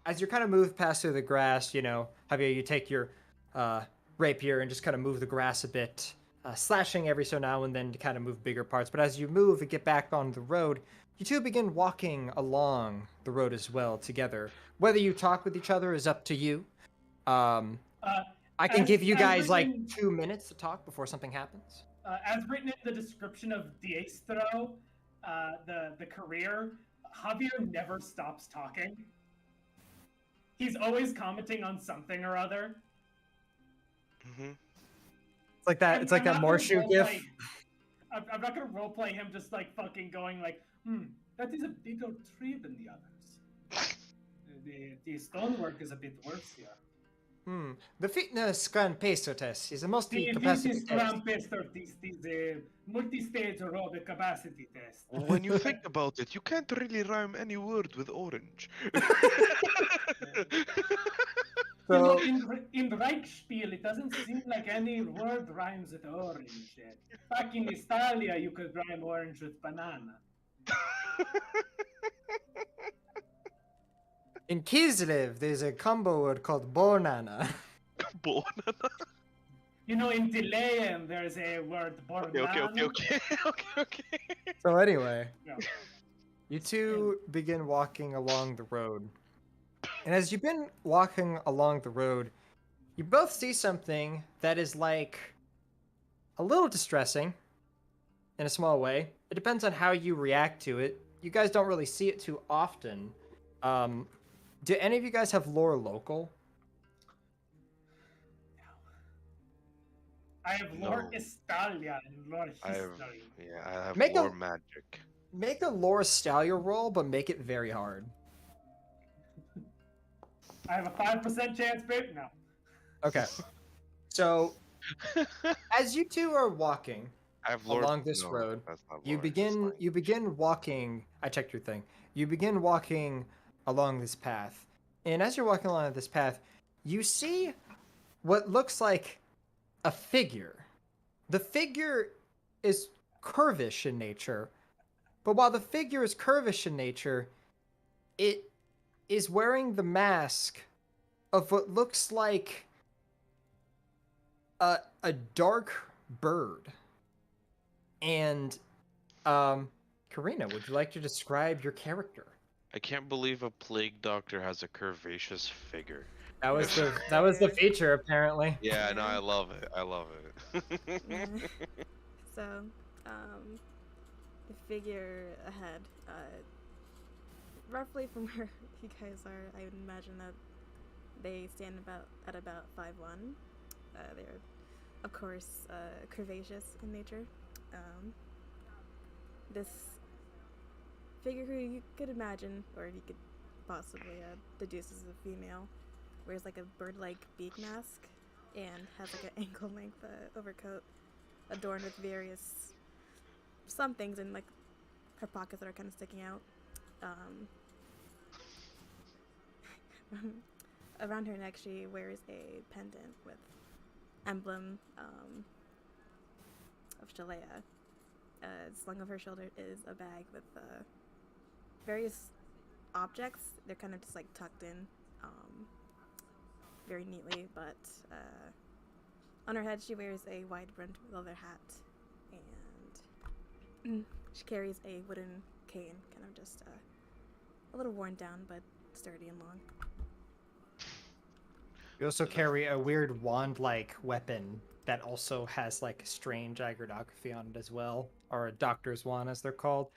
kind of moved past through the grass, Javier, you take your rapier and just kind of move the grass a bit, slashing every so now and then to kind of move bigger parts. But as you move and get back on the road, you two begin walking along the road as well together. Whether you talk with each other is up to you. I can give you guys like 2 minutes to talk before something happens. As written in the description of Diestro, the career, Javier never stops talking. He's always commenting on something or other. Mm-hmm. It's like that. It's like that Morshu gif. I'm not gonna roleplay him just like fucking going like, that is a bigger tree than the others. The stonework is a bit worse here. The fitness grand pacer test is a The multi-capacity Fitness test. Grand Pester is a multi-stage aerobic capacity test. When you think about it, you can't really rhyme any word with orange. You know, So, in Reichspiel, it doesn't seem like any word rhymes with orange. Back in Italia, you could rhyme orange with banana. in Kislev, there's a combo word called Bonana. Banana. You know, in Dilean, there's a word Okay. Okay. So anyway, Yeah. you two begin walking along the road. And as you've been walking along the road, you both see something that is like a little distressing in a small way. It depends on how you react to it. You guys don't really see it too often. Do any of you guys have lore local? I have Lord No. Estalia and Lord I have, History. yeah, I have Make a- lore magic. Make a lore stallion roll, but make it very hard. I have a 5% chance, babe. No. Okay. So, as you two are walking I have lore along this no, road, that's not you lore, it's begin walking. I checked your thing. You begin walking along this path, and as you're walking along this path, you see what looks like a figure. The figure is curvish in nature, but while the figure is curvish in nature, it is wearing the mask of what looks like a dark bird. And Karina, would you like to describe your character? I can't believe a plague doctor has a curvaceous figure. That was the feature apparently. Yeah, no, I love it. I love it. Yeah. So, the figure ahead, roughly from where you guys are, I would imagine that they stand at about 5'1". They're, of course, curvaceous in nature. This figure who you could imagine, or you could possibly deduce as a female, wears like a bird-like beak mask and has like an ankle-length overcoat adorned with various some things in like her pockets that are kind of sticking out. Around her neck, she wears a pendant with emblem of Shalea. Slung over her shoulder is a bag with various objects. They're kind of just like tucked in very neatly, but on her head she wears a wide-brimmed leather hat, and she carries a wooden cane, kind of just a little worn down, but sturdy and long. You also carry a weird wand-like weapon that also has like strange iconography on it as well, or a doctor's wand as they're called.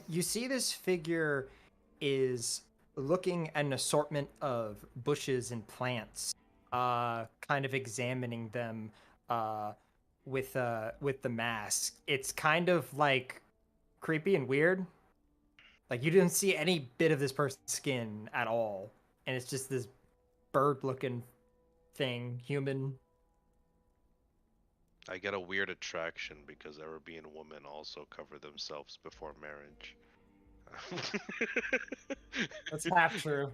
You see this figure is looking at an assortment of bushes and plants, kind of examining them with the mask. It's kind of like creepy and weird. Like you didn't see any bit of this person's skin at all, and it's just this bird-looking thing, human. I get a weird attraction because Arabian women also cover themselves before marriage. That's half true.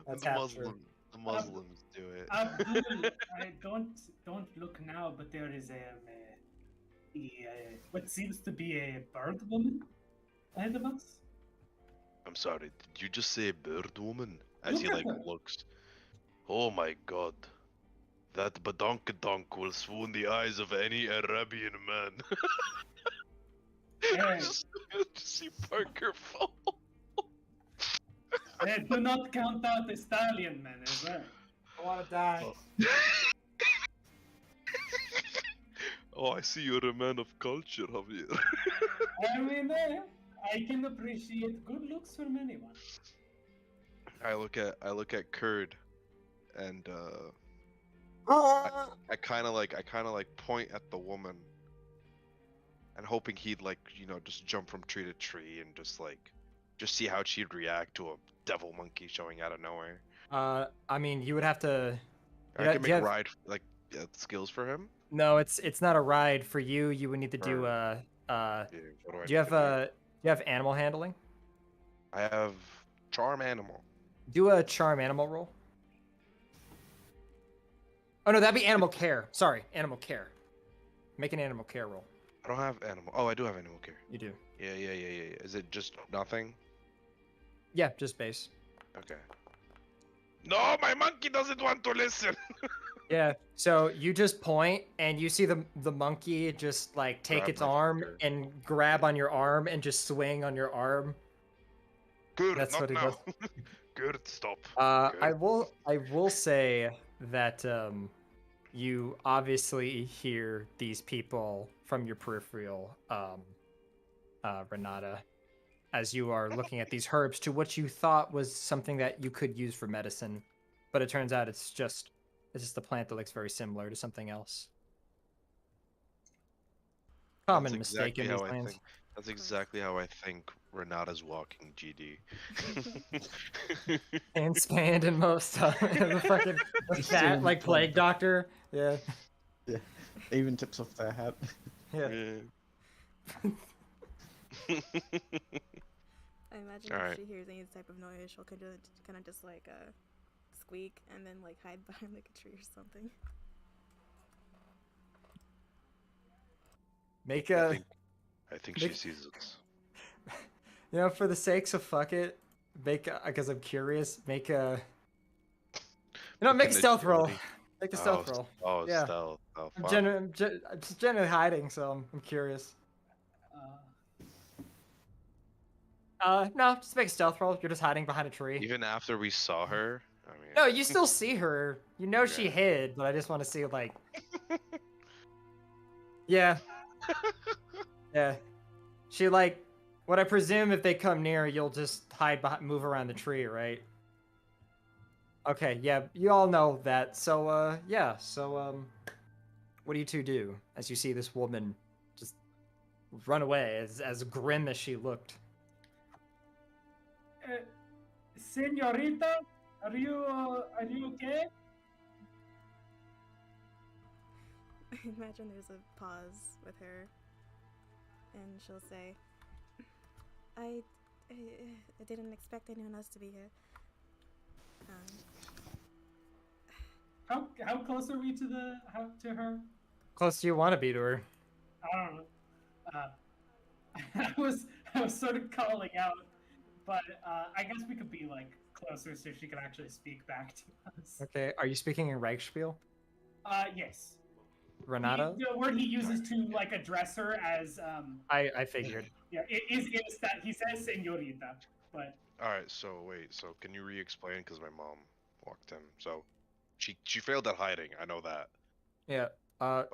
That's the half true. Muslims do it. Abdul, I don't look now, but there is what seems to be a bird woman ahead of us. I'm sorry, did you just say bird woman? As he Look like at her. looks. Oh my god. That badonkadonk will swoon the eyes of any Arabian man. Hey. just see Parker fall. Do not count out the stallion man as well. I want to die. Oh, I see you're a man of culture, Javier. I mean, I can appreciate good looks from anyone. I look at Kurd, and I kind of like point at the woman, and hoping he'd like just jump from tree to tree and just see how she'd react to a devil monkey showing out of nowhere. I mean, you would have to. I Yeah, can do make you have- ride like skills for him. No, it's not a ride for you. You would need to do Or- uh. Yeah, what do I Do you need have to do? do you have animal handling? I have charm animal. Do a charm animal roll. Oh no, that'd be animal care. Sorry, animal care. Make an animal care roll. I don't have animal. Oh, I do have animal care. You do. Yeah. Is it just nothing? Yeah, just base. Okay. No, my monkey doesn't want to listen. Yeah. So you just point and you see the monkey just like take Grab its my arm finger. and grab on your arm and just swing on your arm. Good, That's not what he now. does. Good, stop. I Good. will say that you obviously hear these people from your peripheral, Renata, as you are looking at these herbs to what you thought was something that you could use for medicine, but it turns out it's just a plant that looks very similar to something else. Common That's mistake in exactly these how I lands. think. That's exactly how I think Renata's walking, GD. And spanned and most the fucking the Just fat doing like the plague plug. doctor. Yeah. Yeah. Even tips off their hat. Yeah. I imagine Alright. if she hears any type of noise, she'll kind of just like squeak and then like hide behind like a tree or something. Make I a think, I think she Make- sees us. you know, for the sakes of fuck it, because I'm curious, make a make a An stealth roll. agility. Make a stealth roll. Oh, Yeah. stealth. Oh, I'm, fuck. I'm just generally hiding, so I'm curious. No, just make a stealth roll. You're just hiding behind a tree. Even after we saw her, I mean. No, you still see her. You know she Yeah. hid, but I just want to see like. Yeah. Yeah. She like. What I presume if they come near, you'll just hide behind, move around the tree, right? Okay. Yeah. You all know that. So yeah. So what do you two do as you see this woman just run away, as grim as she looked? Senorita, are you okay? I imagine there's a pause with her, and she'll say, I didn't expect anyone else to be here. How close are we to her? Close do you want to be to her? I don't know. I was sort of calling out, but I guess we could be like closer so she can actually speak back to us. Okay. Are you speaking in Reichspiel, Yes. Renata? The word he uses to like address her as I figured. yeah, it is that he says señorita, but Alright, so wait, so can you re-explain? Because my mom walked him. So she failed at hiding, I know that. Yeah. But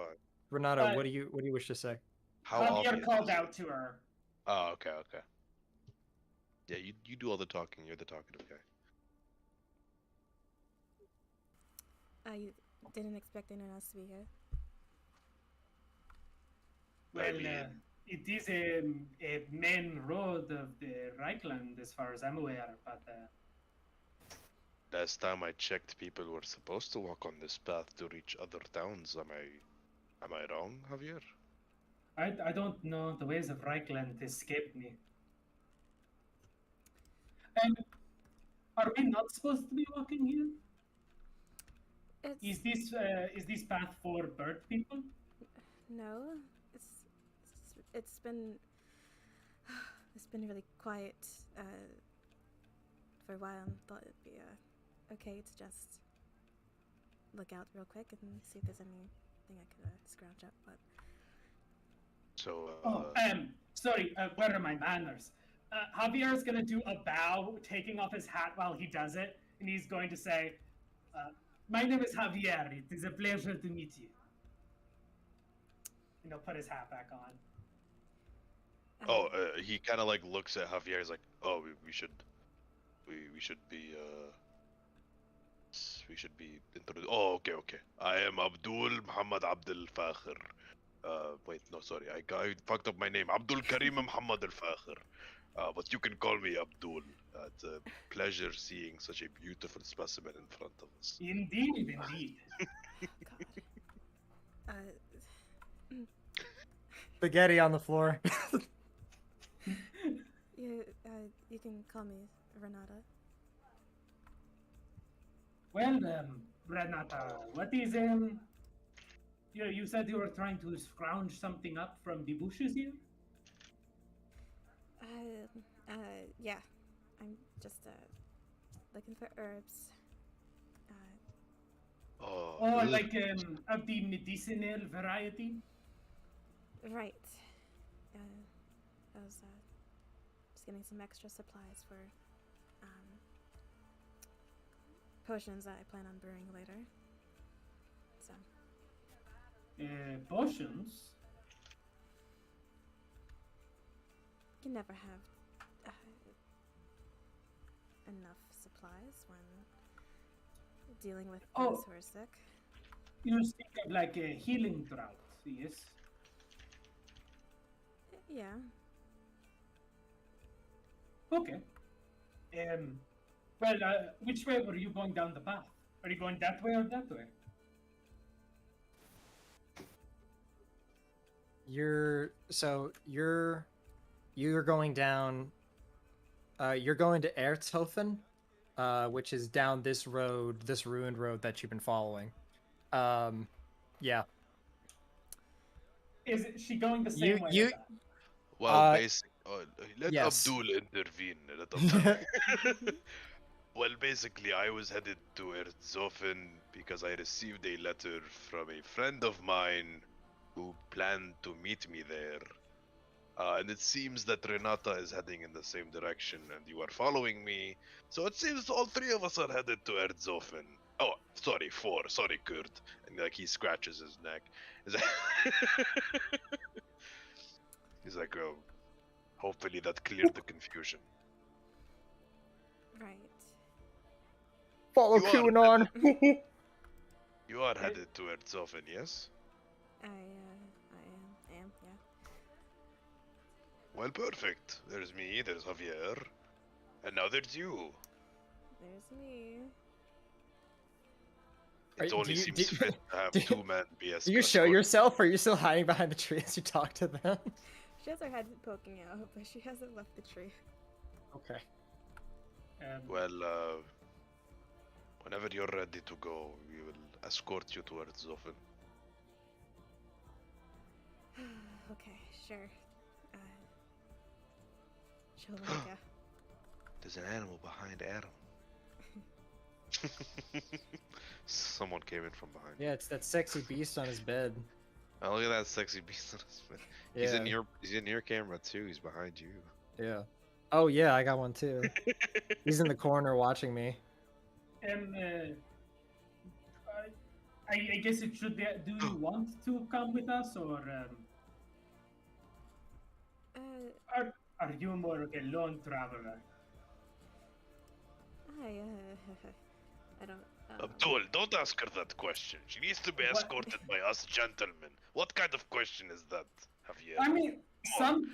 Renata, what do you wish to say? how Javier obvious called is it? out to her. Oh, okay. Yeah, you do all the talking, you're the talkative guy. I didn't expect anyone else to be here. Well, I mean- it is a main road of the Reichland, as far as I'm aware. But Last time I checked, people were supposed to walk on this path to reach other towns. Am I wrong, Javier? I don't know. The ways of Reichland escaped me. And are we not supposed to be walking here? It's Is this path for bird people? no, it's been really quiet for a while, and thought it'd be okay to just look out real quick and see if there's anything I could scrounge up. But So, Sorry. Where are my manners? Javier's gonna do a bow, taking off his hat while he does it, and he's going to say, "My name is Javier. It is a pleasure to meet you." And he'll put his hat back on. he kind of like looks at Javier. He's like, "Oh, we should be introduced." Oh, okay. I am Abdul Muhammad Abdul Fakhir. Wait, no, sorry. I fucked up my name. Abdul Karim Muhammad Al Fakhir. But you can call me Abdul. It's a pleasure seeing such a beautiful specimen in front of us. Indeed, indeed. God. Spaghetti on the floor. You can call me Renata. Well, Renata, what is you said you were trying to scrounge something up from the bushes here? Yeah. I'm just looking for herbs. Oh, Or ugh. like of the medicinal variety? Right. I was just getting some extra supplies for potions that I plan on brewing later. So. Potions? You can never have enough supplies when dealing with those who are sick. You speak of like a healing drought, yes? Yeah. Okay. Well, which way were you going down the path? Are you going that way or that way? You're going down. You're going to Erzhofen, which is down this road, this ruined road that you've been following. Yeah. Is she going the same way? As that? Well, let yes. Abdul intervene. Let Abdul. Well, basically, I was headed to Erzhofen because I received a letter from a friend of mine who planned to meet me there. And it seems that Renata is heading in the same direction, and you are following me. So it seems all three of us are headed to Erzhofen. Oh, sorry, four. Sorry, Kurt. And like he scratches his neck. He's like, oh, hopefully that cleared the confusion. Right. Follow You are QAnon. You are headed to Erzhofen, yes? I am, yeah. Well, perfect. There's me, there's Javier, and now there's you. There's me. It only seems fit to have two men be Do you show yourself, or are you still hiding behind the tree as you talk to them? She has her head poking out, but she hasn't left the tree. Okay. Well, whenever you're ready to go, we will escort you to Erzhofen. Okay, sure. Shalika. There's an animal behind Adam. Someone came in from behind. Yeah, it's that sexy beast on his bed. Oh, look at that sexy beast on his bed. Yeah. He's in your camera too. He's behind you. Yeah. Oh yeah, I got one too. He's in the corner watching me. I guess it should be. Do you want to come with us, or are you more of a lone traveler? I don't. Abdul, don't ask her that question. She needs to be escorted by us gentlemen. What kind of question is that, Javier? I mean, some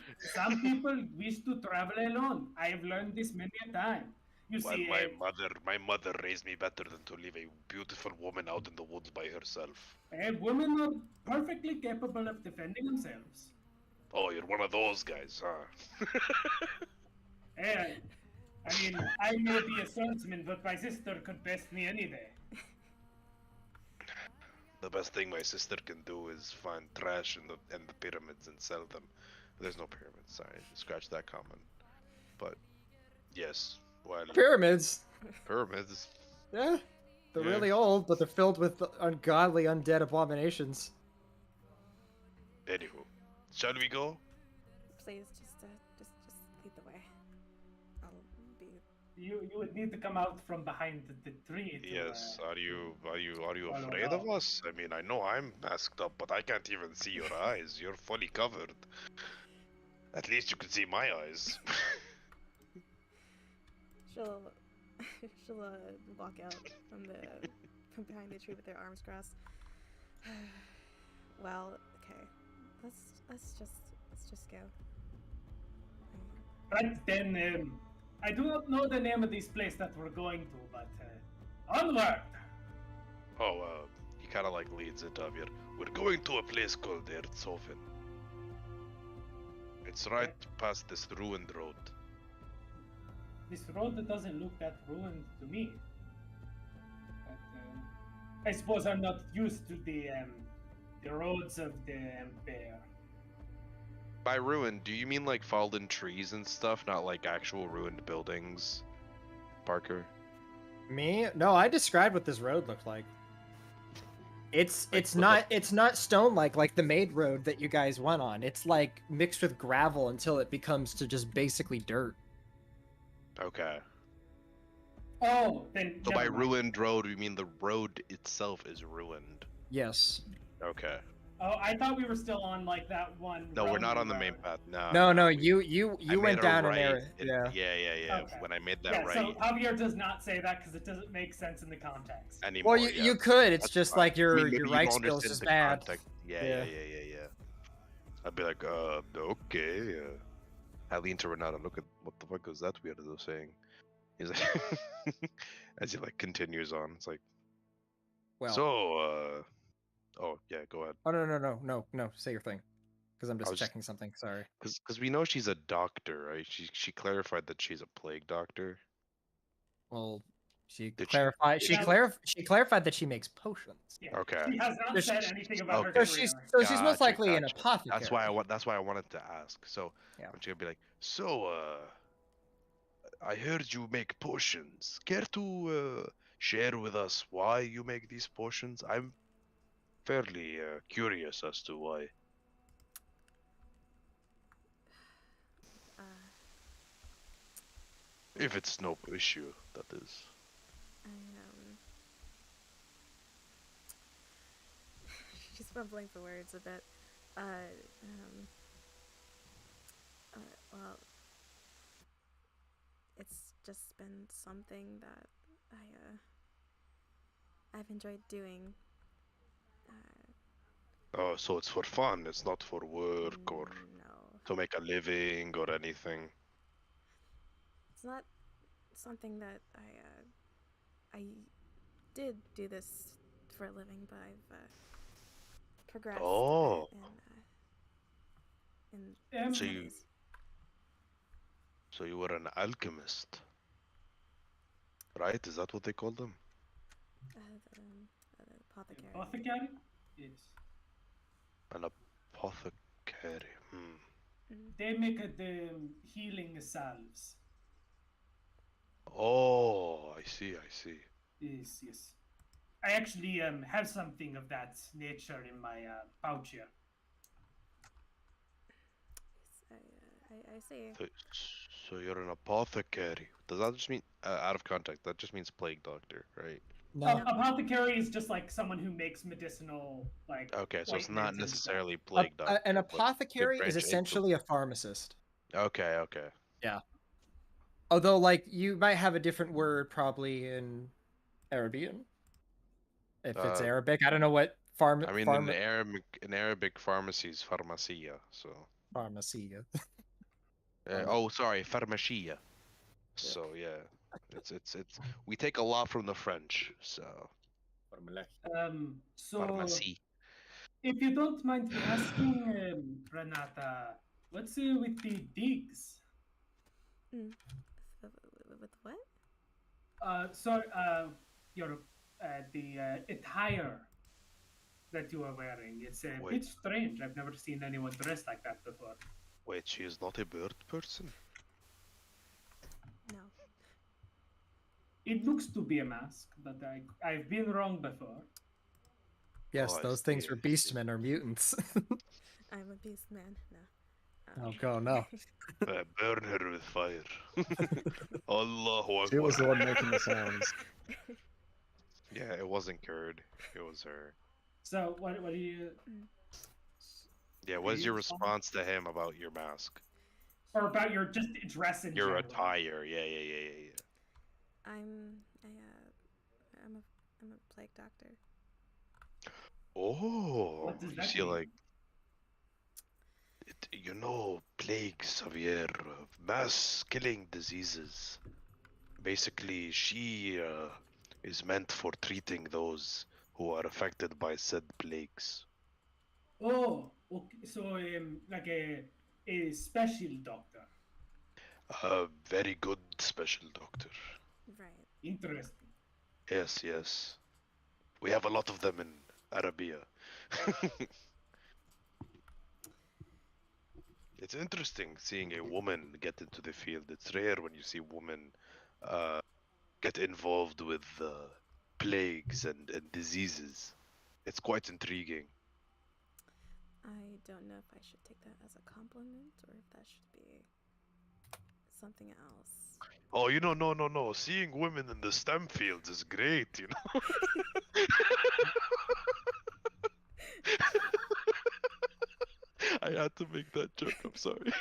people wish to travel alone. I have learned this many a time. You Well, see, my mother raised me better than to leave a beautiful woman out in the woods by herself. women are perfectly capable of defending themselves. Oh, you're one of those guys, huh? I mean, I may be a swordsman, but my sister could best me any day. The best thing my sister can do is find trash in the pyramids and sell them. There's no pyramids, sorry. Scratch that comment. But, yes. Well, Pyramids. Pyramids. Yeah. They're Yeah. really old, but they're filled with ungodly undead abominations. Anywho, shall we go? Please, just lead the way. I'll be. You would need to come out from behind the tree. To, Yes. Are you follow afraid of along. us? I mean, I know I'm masked up, but I can't even see your eyes. You're fully covered. At least you can see my eyes. She'll walk out from behind the tree with her arms crossed. Well, okay. Let's just go. Right then, I do not know the name of this place that we're going to, but onward. Oh, he kind of like leads it up here. We're going to a place called Erzhofen. It's right past this ruined road. This road doesn't look that ruined to me. But, I suppose I'm not used to the roads of the Empire. By ruined, do you mean like fallen trees and stuff, not like actual ruined buildings, Parker? Me? No, I described what this road looked like. It's Like, it's not stone like the made road that you guys went on. It's like mixed with gravel until it becomes to just basically dirt. Okay. Oh, then So by never mind. ruined road, you mean the road itself is ruined? Yes. Okay. Oh, I thought we were still on like that one. No, we're not Roman on the main road. path. No. No, we- you I went made a down right. an area. Yeah. Yeah. Yeah. Okay. When I made that Yeah, right so Javier does not say that because it doesn't make sense in the context. anymore. Well, you could. It's That's just fine. like I mean, maybe your you right don't skills understand is the bad. context. Yeah. Yeah. I'd be like, okay. I lean to Renata. Look at what the fuck was that weirdo saying? He's like, as he like continues on, it's like, Well. so, oh yeah, go ahead. Oh no. Say your thing, because I'm I just was checking something. Sorry. Because we know she's a doctor, right? She clarified that she's a plague doctor. Well, she Did she? clarified. Yeah. She clarified that she makes potions. Yeah. Okay. She has not Does said she- anything about her Okay. So career. she's most likely an apothecary. That's why I wanted to ask. So Yeah. I'm gonna be like, so I heard you make potions. Care to share with us why you make these potions? I'm fairly curious as to why. Uh, If it's no issue, that is. I she's fumbling for words a bit. Well, it's just been something that I've enjoyed doing. Oh, so it's for fun. It's not for work or No, to make a living or anything. it's not something that I did do this for a living, but I've progressed Oh. a bit in So you- studies. So you were an alchemist, right? Is that what they call them? The apothecary. Apothecary? Yes. An apothecary. They make the healing salves. Oh, I see. Yes. I actually have something of that nature in my pouch here. I see. So you're an apothecary. Does that just mean, out of context, that just means plague doctor, right? No. Apothecary is just like someone who makes medicinal, like. Okay, so it's ointments not and stuff. necessarily plague doctor. An but apothecary branch is into- essentially a pharmacist. Okay. Although, like, you might have a different word probably in Arabian. If it's Arabic, I don't know what I mean, in Arabic, pharmacy is pharmacia, so. pharmacia. Sorry, pharmacia. So yeah, it's we take a lot from the French, so. So Pharmacie. if you don't mind me asking, Renata, what's with the digs? With what? Your the attire that you are wearing. It's a Wait. bit strange. I've never seen anyone dressed like that before. Wait, she is not a bird person? No. It looks to be a mask, but I've been wrong before. Yes, Oh, I those things see, were I see. beastmen or mutants. I'm a beast man. No. Oh god, no. Burn her with fire. Allahu Akbar. She was the one making the sounds. Yeah, it wasn't Kurd. It was her. So what do you Yeah, what is your you- response to him about your mask? or about your just dress in Your general? attire. Yeah. I'm a plague doctor. Oh, What does you that see, mean? like, You know, plagues, Javier, mass killing diseases. Basically, she is meant for treating those who are affected by said plagues. Oh, okay. So like a special doctor. A very good special doctor. Right. Interesting. Yes, yes. We have a lot of them in Arabia. It's interesting seeing a woman get into the field. It's rare when you see women uh, get involved with plagues and diseases. It's quite intriguing. I don't know if I should take that as a compliment or if that should be something else. Oh, no. Seeing women in the STEM fields is great, you know. I had to make that joke. I'm sorry.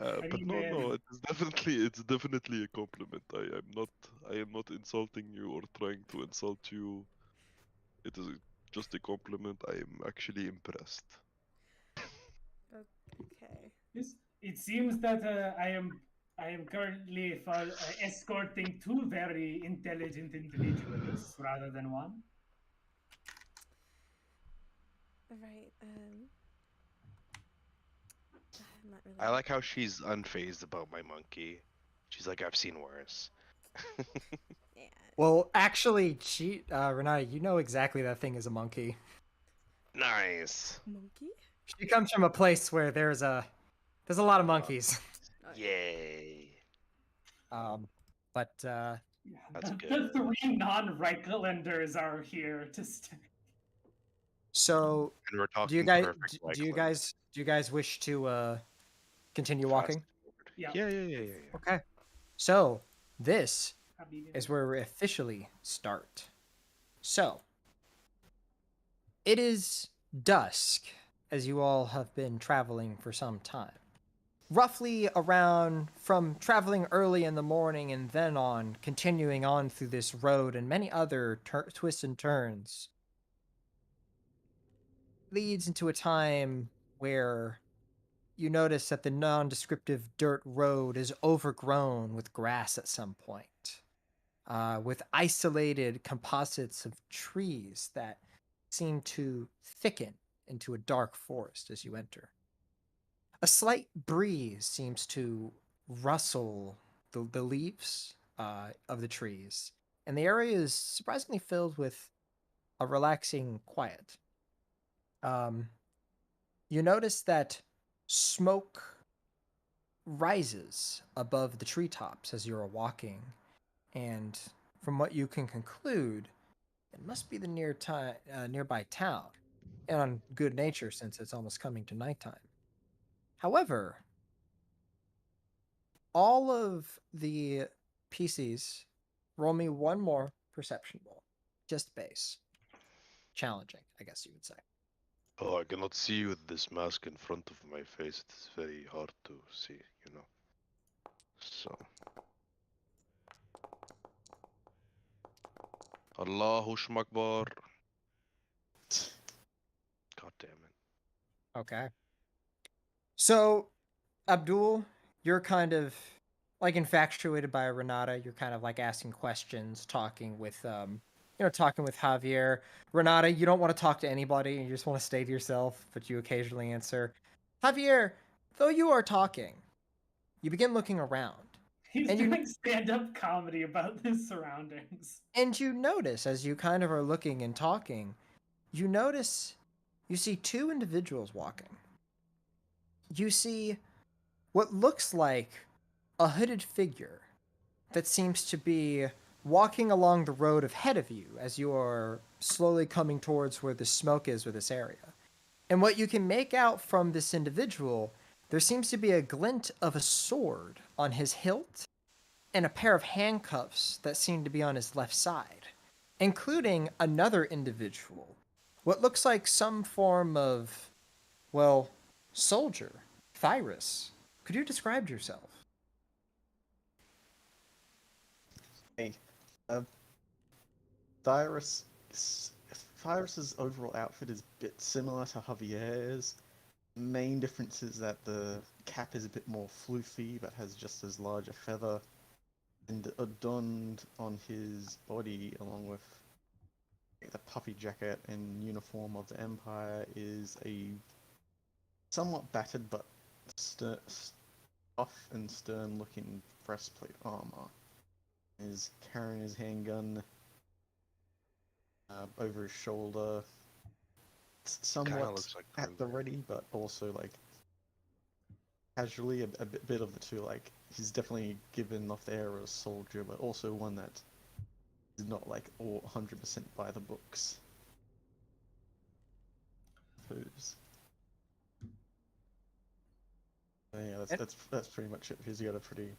I But mean, no, it's definitely a compliment. I am not insulting you or trying to insult you. It is just a compliment. I am actually impressed. Okay. it seems that I am currently escorting two very intelligent individuals rather than one. Right. I'm not really. I like how she's unfazed about my monkey. She's like, I've seen worse. Yeah. Well, actually, Renata, you know exactly that thing is a monkey. Nice. Monkey? She comes from a place where there's a lot of monkeys. Yay. But Yeah, That's the good. three non-Reichlanders are here to stay. so And we're talking do you guys perfect do you Reichland. guys wish to continue walking? Fast forward. Yeah. Yeah. Okay. So this Habibi. is where we officially start. So it is dusk as you all have been traveling for some time. Roughly around from traveling early in the morning and then on, continuing on through this road and many other twists and turns, leads into a time where you notice that the nondescriptive dirt road is overgrown with grass at some point, with isolated composites of trees that seem to thicken into a dark forest as you enter. A slight breeze seems to rustle the leaves of the trees, and the area is surprisingly filled with a relaxing quiet. Um, you notice that smoke rises above the treetops as you are walking, and from what you can conclude, it must be the nearby town, and on good nature since it's almost coming to nighttime. However, all of the PCs roll me one more perception roll, just base. Challenging, I guess you would say. Oh, I cannot see with this mask in front of my face. It's very hard to see, you know. So. Allahu Akbar. God damn it. Okay. So, Abdul, you're kind of like infatuated by Renata. You're kind of like asking questions, talking with talking with Javier. Renata, you don't want to talk to anybody. You just want to stay to yourself, but you occasionally answer. Javier, though you are talking, you begin looking around. He's And you- doing stand-up comedy about his surroundings. And you notice, as you kind of are looking and talking, you see two individuals walking. You see what looks like a hooded figure that seems to be walking along the road ahead of you as you are slowly coming towards where the smoke is with this area. And what you can make out from this individual, there seems to be a glint of a sword on his hilt and a pair of handcuffs that seem to be on his left side, including another individual, what looks like some form of, well, soldier. Thyrus, could you describe yourself? Hey, Cyrus is Cyrus's overall outfit is a bit similar to Javier's. Main difference is that the cap is a bit more floofy, but has just as large a feather. And adorned on his body, along with the puffy jacket and uniform of the Empire, is a somewhat battered but tough and stern-looking breastplate armor. He's carrying his handgun over his shoulder. It's somewhat looks like at the ready, but also like casually, a bit of the two. Like he's definitely given off the air of a soldier, but also one that is not like all 100% by the books. Who's? Yeah, that's pretty much it. He's got a pretty.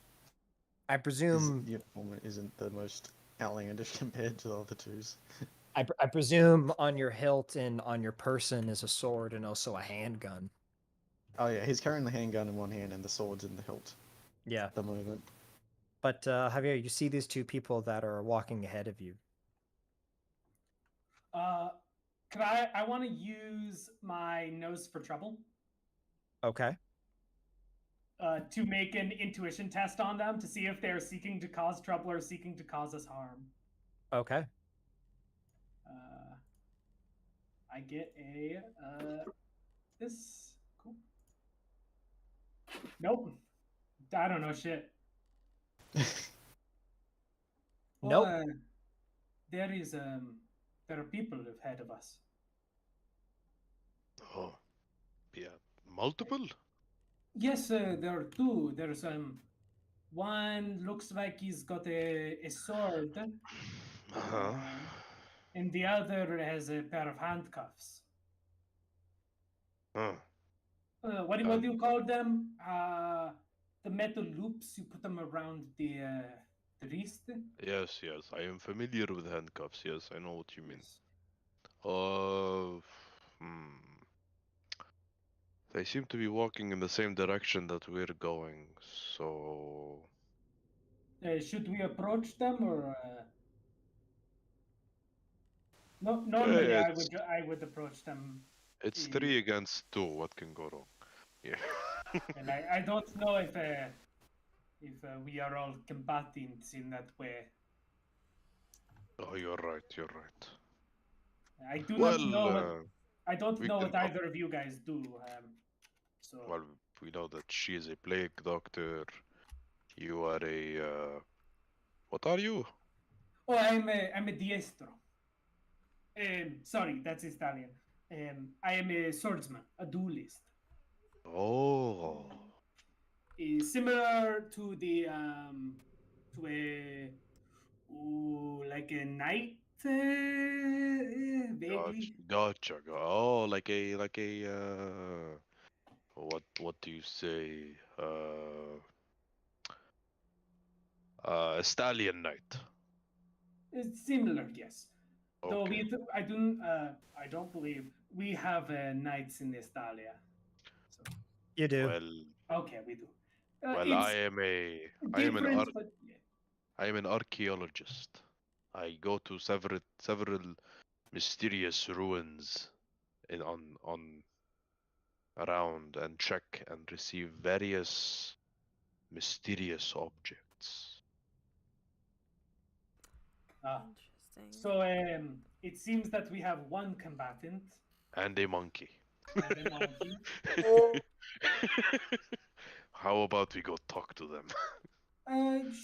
I His presume uniform isn't the most outlandish compared to the other twos. I presume on your hilt and on your person is a sword and also a handgun. Oh yeah, he's carrying the handgun in one hand and the sword's in the hilt Yeah. at the moment. But Javier, you see these two people that are walking ahead of you. Could I want to use my nose for trouble Okay. to make an intuition test on them to see if they're seeking to cause trouble or seeking to cause us harm. Okay. I get a this cool. Nope. I don't know shit. Nope. There are people ahead of us. Oh, yeah, multiple. Yes, there are two. There's one looks like he's got a sword, Uh-huh. and the other has a pair of handcuffs. Huh. What do you call them? The metal loops you put them around the wrist. Yes, I am familiar with handcuffs. Yes, I know what you mean. Yes. They seem to be walking in the same direction that we're going, so Should we approach them or? No, Yeah, normally it's I would approach them, it's 3 against 2. What can go wrong? Yeah. and I don't know if we are all combatants in that way. Oh, you're right. You're right. I do Well, not know what I don't we know can what talk. either of you guys do. So Well, we know that she is a plague doctor. You are a what are you? oh, I'm a diestro. Sorry, that's Italian. I am a swordsman, a duelist. Oh, Similar to the to a like a knight, vaguely. gotcha. Oh, like a what do you say? A stallion knight. It's similar, yes. Though Okay. I don't believe we have knights in Estalia. So You do. Well, okay, we do. well, It's I am different, but yeah. I am an archaeologist. I go to several mysterious ruins on around and check and receive various mysterious objects. Interesting. So it seems that we have one combatant And a monkey. and a monkey. How about we go talk to them?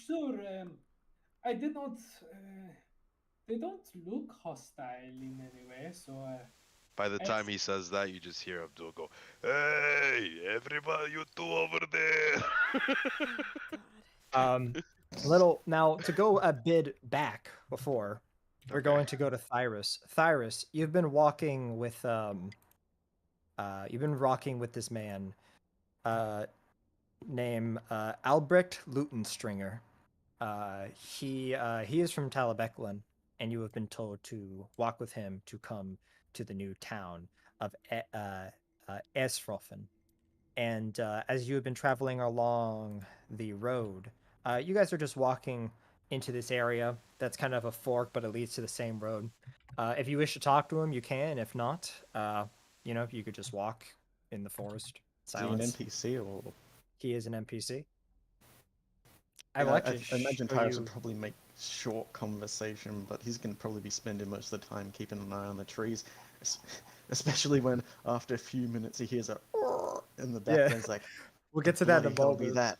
Sure. I did not. They don't look hostile in any way, so. By the time he says that, you just hear Abdul go, "Hey, everybody, you two over there!" God. Little now to go a bit back before we're Okay. going to go to Thyrus. Thyrus, you've been walking with this man named Albrecht Lutenstringer. He is from Talabeclan, and you have been told to walk with him to come to the new town of Esfrofen. And as you have been traveling along the road, you guys are just walking into this area that's kind of a fork, but it leads to the same road. If you wish to talk to him, you can. If not, you could just walk in the forest. Is he an Silence. NPC or? He is an NPC. I Yeah, would like I to imagine show Tyrus you. would probably make short conversation, but he's going to probably be spending most of the time keeping an eye on the trees, especially when after a few minutes he hears a in the background. It's like, We'll get to that in a bloody hell be moment.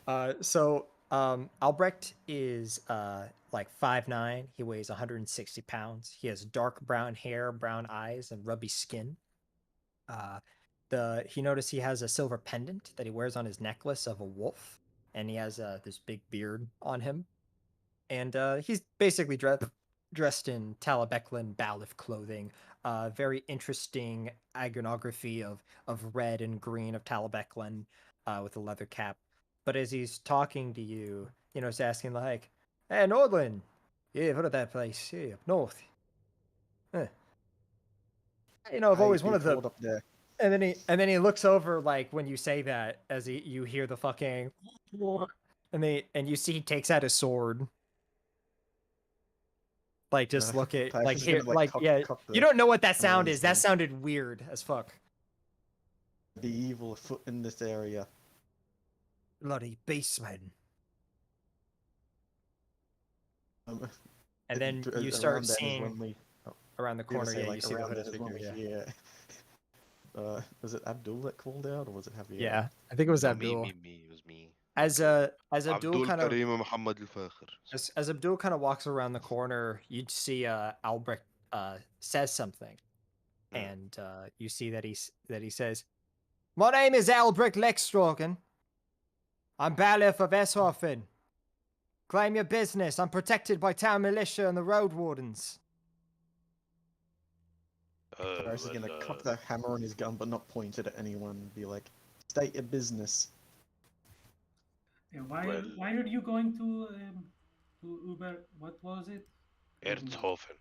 that? So Albrecht is like 5'9". He weighs 160 pounds. He has dark brown hair, brown eyes, and rubby skin. He noticed he has a silver pendant that he wears on his necklace of a wolf, and he has this big beard on him. And he's basically dressed in Talabeclan Balif clothing. Very interesting iconography of red and green of Talabeclan with a leather cap. But as he's talking to you, he's asking like, "Hey, Nordland, yeah, you've heard of that place? Yeah, up north. Huh. I've always wanted to." Up there. And then he looks over like when you say that, as you hear the fucking, and you see he takes out his sword. Like just look at Tyrus like is here, gonna, like cock- yeah. cock You the don't know what that camera on sound his is. That thing. sounded weird as fuck. The evil foot in this area. Bloody beastman. Um, And then you around start then is seeing when we around the we were corner. saying, Yeah, like, you see the around hooded then is when figure. we Yeah. hear. Was it Abdul that called out, or was it Javier? Yeah, I think it was No, Abdul. me. It was me. As Abdul Abdul kind of Karim Muhammad Al-Fakhr. as Abdul kind of walks around the corner, you'd see Albrecht says something, and you see that he says, "My name is Albrecht Lexstroken. I'm Bailiff of Eshofen. Claim your business. I'm protected by town militia and the road wardens." Tyrus is gonna cock the hammer on his gun, but not point it at anyone. And be like, "State your business." Yeah, Well- why are you going to Uber? What was it? Erzhofen.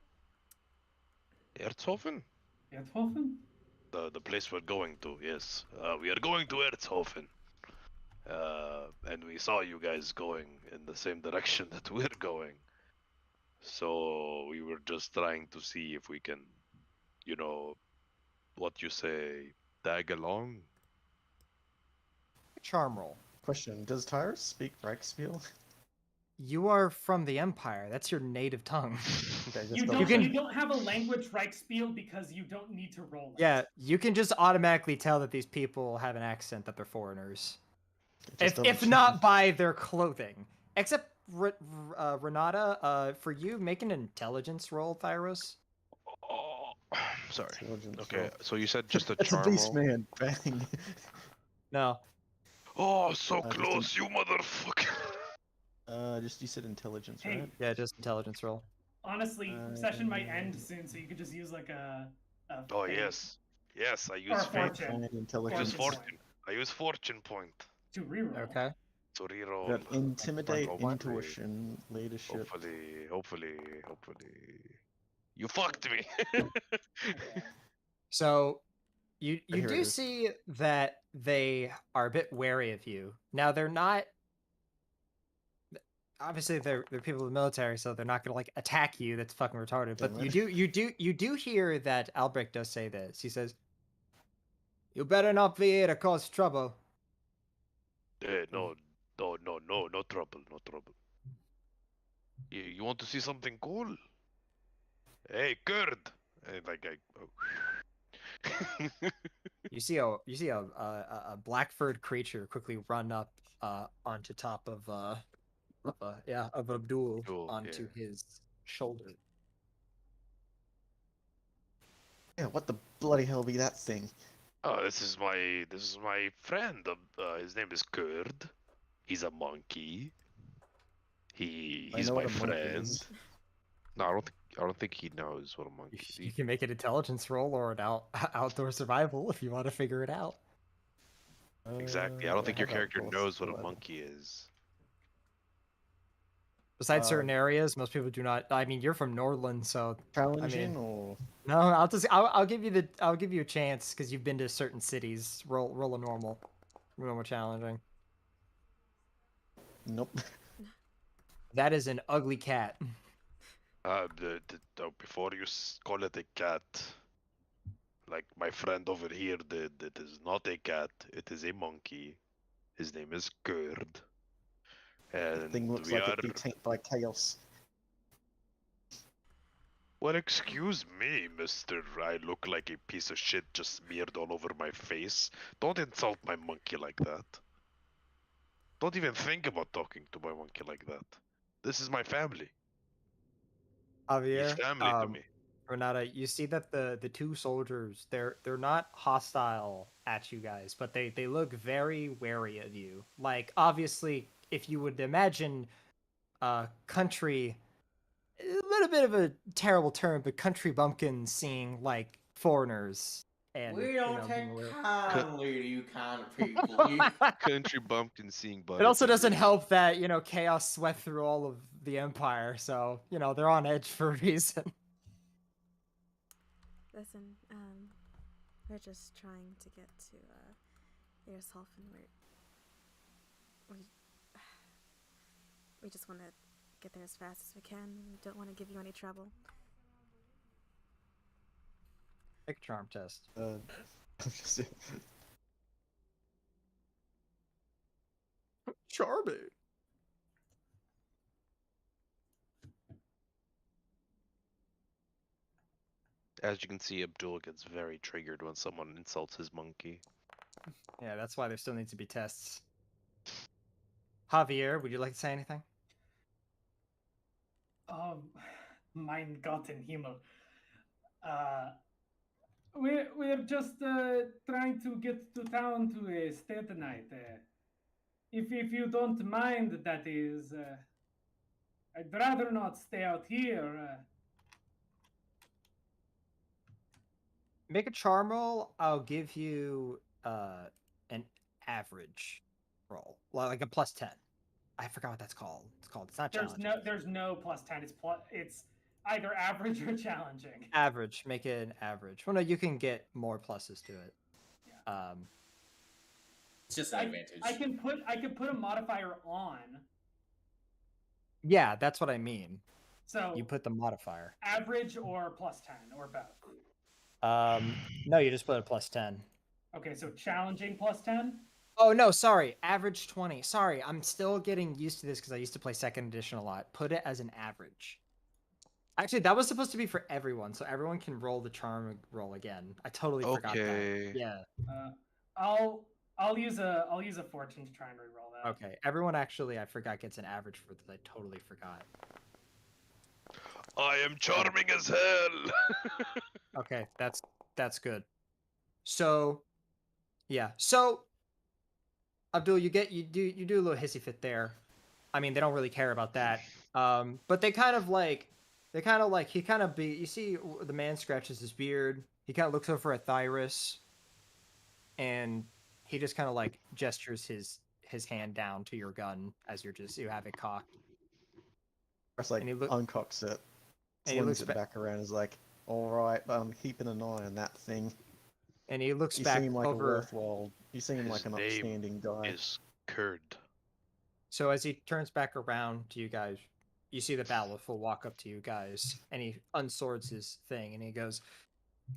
Erzhofen? Eindhoven? The place we're going to, yes. We are going to Erzhofen. And we saw you guys going in the same direction that we're going. So we were just trying to see if we can, what you say, tag along? Charm roll. Question: does Tyrus speak Reichspiel? You are from the Empire. That's your native tongue. Okay, just You double don't, check. you don't have a language Reichspiel because you don't need to roll it. Yeah, you can just automatically tell that these people have an accent, that they're foreigners. Just double If check. not by their clothing. Except Renata, for you, make an intelligence roll, Thyros. Oh, sorry. Intelligence Okay, roll. so you said just a It's a charm beast, roll? man. Bang. No. Oh, so just close, you motherfucker! You said intelligence, Hey. right? Yeah, just intelligence roll. Honestly, session might end soon, so you could just use like a Oh, thing yes. Yes, I Or use fate. fortune Find I use intelligence. Fortune. fortune. I use fortune point to reroll. Okay. to reroll. Got intimidate, Oh, what? intuition, leadership. Hopefully. You fucked me. So you Here it do is. see that they are a bit wary of you. Now they're not obviously they're people in the military, so they're not gonna like attack you. That's fucking retarded. But Damn you do hear that Albrecht does say this. He says, "You better not be here to cause trouble." No trouble. You want to see something cool? Hey, Kurd! And You see a black furred creature quickly run up onto top of Abdul Abdul, onto yeah. his shoulder. Yeah, what the bloody hell be that thing? Oh, this is my friend. His name is Kurd. He's a monkey. I He's know my what a monkey friend. is. No, I don't think he knows what a monkey is. You can make an intelligence roll or an outdoor survival if you want to figure it out. Exactly. I don't think your have character outdoor knows what a survival. monkey is. Besides certain areas, most people do not. I mean, you're from Nordland, so Challenging or no. I'll give you a chance because you've been to certain cities. Roll a normal challenging. nope. That is an ugly cat. Before you call it a cat, like my friend over here did, it is not a cat. It is a monkey. His name is Kurd. The thing And looks we like are. it'd be tainted by chaos. Well, excuse me, mister. I look like a piece of shit just smeared all over my face. Don't insult my monkey like that. Don't even think about talking to my monkey like that. This is my family. He's Javier, family to me. Renata, you see that the two soldiers, they're not hostile at you guys, but they look very wary of you. Like obviously, if you would imagine country, a little bit of a terrible term, but country bumpkins seeing like foreigners and We you don't know take being aware. kindly to you kind of people. Country bumpkin seeing It also doesn't Butterfingers. help that, you know, chaos swept through all of the empire, so, you know, they're on edge for a reason. Listen, we're just trying to get to yourself, and we just want to get there as fast as we can. We don't want to give you any trouble. Make a charm test. Charming. As you can see, Abdul gets very triggered when someone insults his monkey. Yeah, that's why there still needs to be tests. Javier, would you like to say anything? Mein Gott im Himmel. We're just trying to get to town to stay tonight. If you don't mind, that is. I'd rather not stay out here. Make a charm roll. I'll give you an average roll, like a +10. I forgot what that's called. It's not challenging. There's no +10. It's either average or challenging. Average. Make it an average. Well, no, you can get more pluses to it. Yeah. It's just an advantage. I can put a modifier on. Yeah, that's what I mean. So You put the modifier. average or +10 or both. No, you just put a +10. Okay, so challenging +10. Oh no, sorry, average 20. Sorry, I'm still getting used to this because I used to play second edition a lot. Put it as an average. Actually, that was supposed to be for everyone, so everyone can roll the charm roll again. I totally forgot that. Yeah. I'll use a fortune to try and reroll that. Okay. Everyone actually, I forgot, gets an average for this. I totally forgot. I am charming as hell. Okay, that's good. So, yeah. So, Abdul, you do a little hissy fit there. I mean, they don't really care about that. But you see the man scratches his beard. He kind of looks over at Thyrus, and he just kind of like gestures his hand down to your gun as you have it cocked. It's like uncocks it, slings it back around, is like, all right, but I'm keeping an eye on that thing. And he looks You back seem like over. a worthwhile. You seem like an upstanding guy. Is Kurd. So as he turns back around to you guys, you see the Balif will walk up to you guys, and he unswords his thing, and he goes,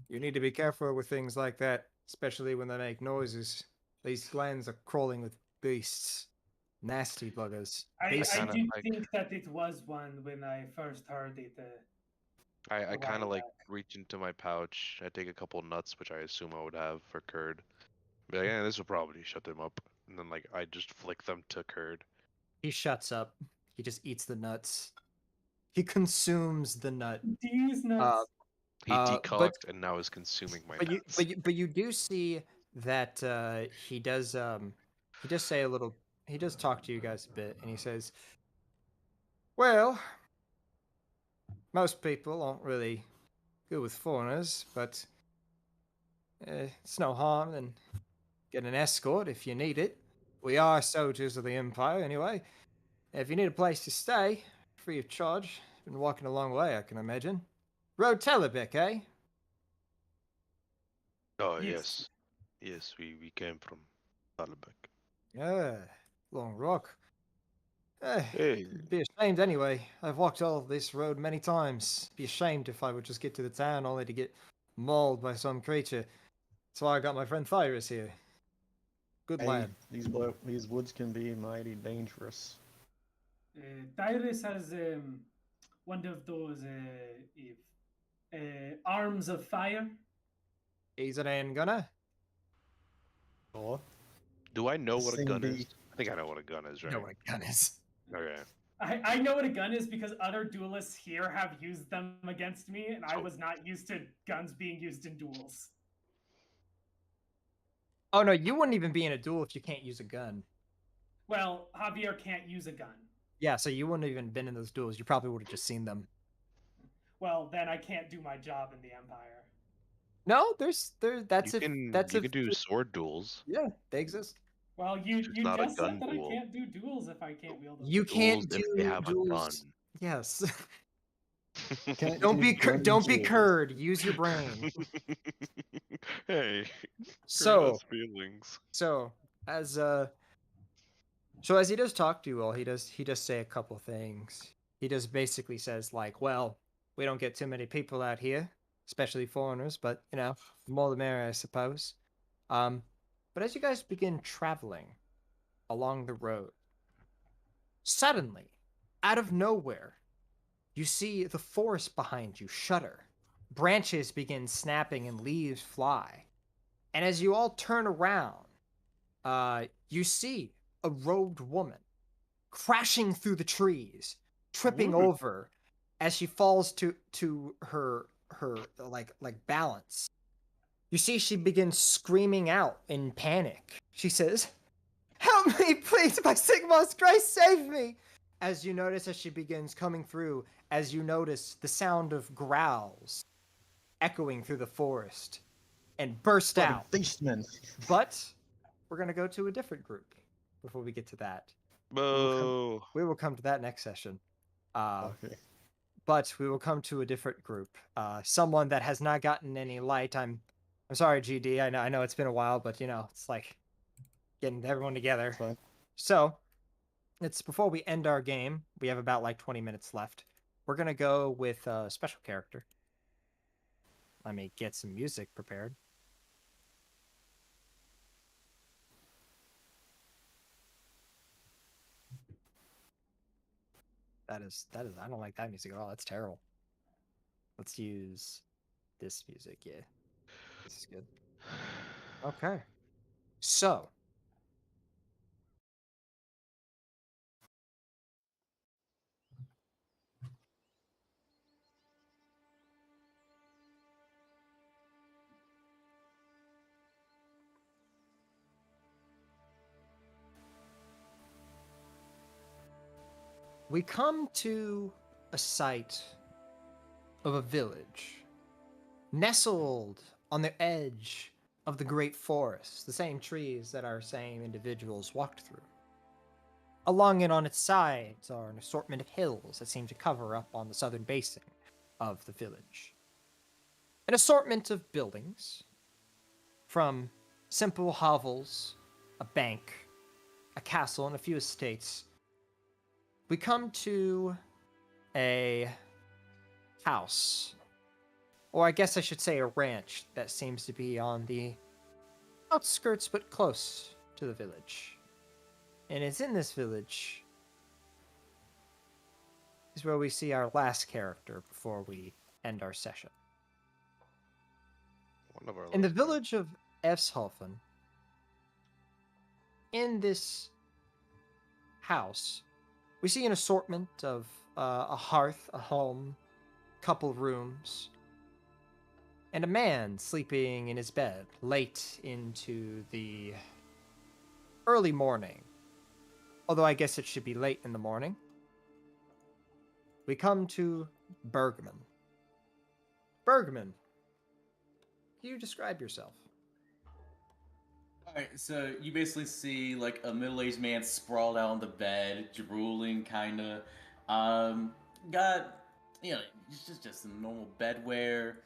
"You need to be careful with things like that, especially when they make noises. These lands are crawling with beasts, nasty buggers." I did think that it was one when I first heard it. I kind of like reach into my pouch. I take a couple nuts, which I assume I would have for Kurd. Be like, yeah, this will probably shut them up. And then like I just flick them to Kurd. He shuts up. He just eats the nuts. He consumes the nut. These nuts. He decocked and now is consuming my nuts. But you do see that he does say a little. He does talk to you guys a bit, and he says, "Well, most people aren't really good with foreigners, but it's no harm in getting an escort if you need it. We are soldiers of the Empire anyway. If you need a place to stay, free of charge, been walking a long way, I can imagine. Road Telebek, eh?" Oh, yes. Yes, we came from Talibek. Yeah, long rock. Hey, Be ashamed anyway. I've walked all this road many times. Be ashamed if I would just get to the town only to get mauled by some creature. That's why I got my friend Thyris here. Good Hey, lad. these woods can be mighty dangerous. Tyrus has one of those arms of fire. He's an handgunner. Or do I know This what a thing gun be- is? I think I know what a gun is, You right? know what a gun is. Okay. I know what a gun is because other duelists here have used them against me, and I So- was not used to guns being used in duels. Oh no, you wouldn't even be in a duel if you can't use a gun. Well, Javier can't use a gun. Yeah, so you wouldn't have even been in those duels. You probably would have just seen them. Well, then I can't do my job in the Empire. No, that's You if can that's you if can do sword duels. yeah, they exist. Well, you It's not a just gun said that duel. I can't do duels if I can't wield them. You can't Duels do if they have duels. a gun. Yes. Can't Don't do be gun don't be duels. curd. Use your brain. Hey, So has feelings. so as so as he does talk to you all, he does say a couple things. He just basically says like, well, we don't get too many people out here, especially foreigners, but you know, the more the merrier, I suppose. But as you guys begin traveling along the road, suddenly, out of nowhere, you see the forest behind you shudder. Branches begin snapping and leaves fly. And as you all turn around, you see a robed woman crashing through the trees, tripping Ooh. over as she falls to her like balance. You see she begins screaming out in panic. She says, "Help me, please, by Sigmar's grace, save me!" As you notice as she begins coming through, as you notice the sound of growls echoing through the forest and burst Bloody out. beastmen. But we're going to go to a different group before we get to that. Boo. We will come to that next session. Okay. But we will come to a different group. Someone that has not gotten any light. I'm sorry, GD. I know it's been a while, but you know, it's like getting everyone together. Fine. So, it's before we end our game. We have about like 20 minutes left. We're going to go with a special character. Let me get some music prepared. That is I don't like that music at all. That's terrible. Let's use this music. Yeah. This is good. Okay. So, we come to a site of a village nestled on the edge of the great forest, the same trees that our same individuals walked through. Along it on its sides are an assortment of hills that seem to cover up on the southern basin of the village. An assortment of buildings, from simple hovels, a bank, a castle, and a few estates. We come to a house, or I guess I should say a ranch that seems to be on the outskirts but close to the village. And it's in this village is where we see our last character before we end our session. One of our In the last village of Efshofen, in this house, we see an assortment of a hearth, a home, couple rooms, and a man sleeping in his bed late into the early morning. Although I guess it should be late in the morning. We come to Bergman. Bergman, can you describe yourself? Alright, so you basically see like a middle-aged man sprawled out on the bed, drooling, kinda. Got, you know, just some normal bedwear.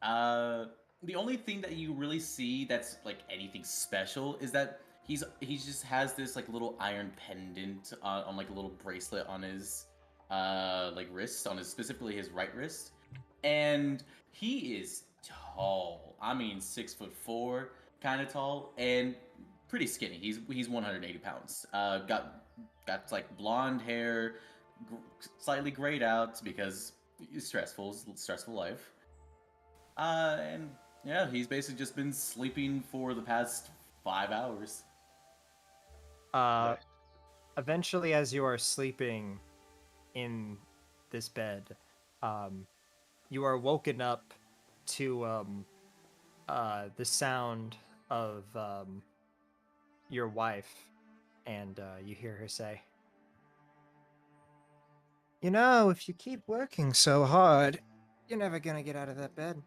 The only thing that you really see that's like anything special is that he just has this like little iron pendant on like a little bracelet on his like wrist, on his specifically his right wrist, and he is tall. I mean, 6'4", kind of tall, and pretty skinny. He's 180 pounds. Got like blonde hair, slightly grayed out because it's stressful life. And yeah, he's basically just been sleeping for the past 5 hours. Eventually, as you are sleeping in this bed, you are woken up to the sound of your wife, and you hear her say, "You know, if you keep working so hard, you're never gonna get out of that bed."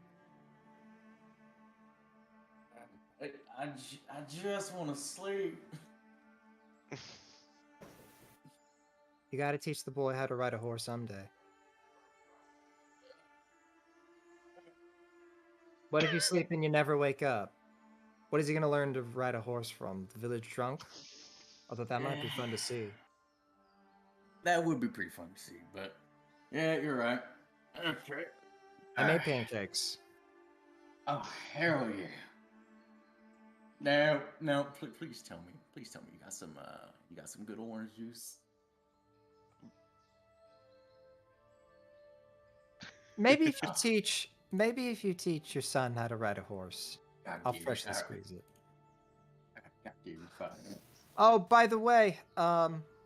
I just want to sleep. You gotta teach the boy how to ride a horse someday. What if you sleep and you never wake up? What is he gonna learn to ride a horse from? The village drunk? Although that might be fun to see. That would be pretty fun to see, but yeah, you're right. Okay. I made pancakes. Oh hell yeah! No, please tell me you got some good orange juice. Maybe if you teach your son how to ride a horse, I'll freshly squeeze it. God damn it, fine. Oh, by the way,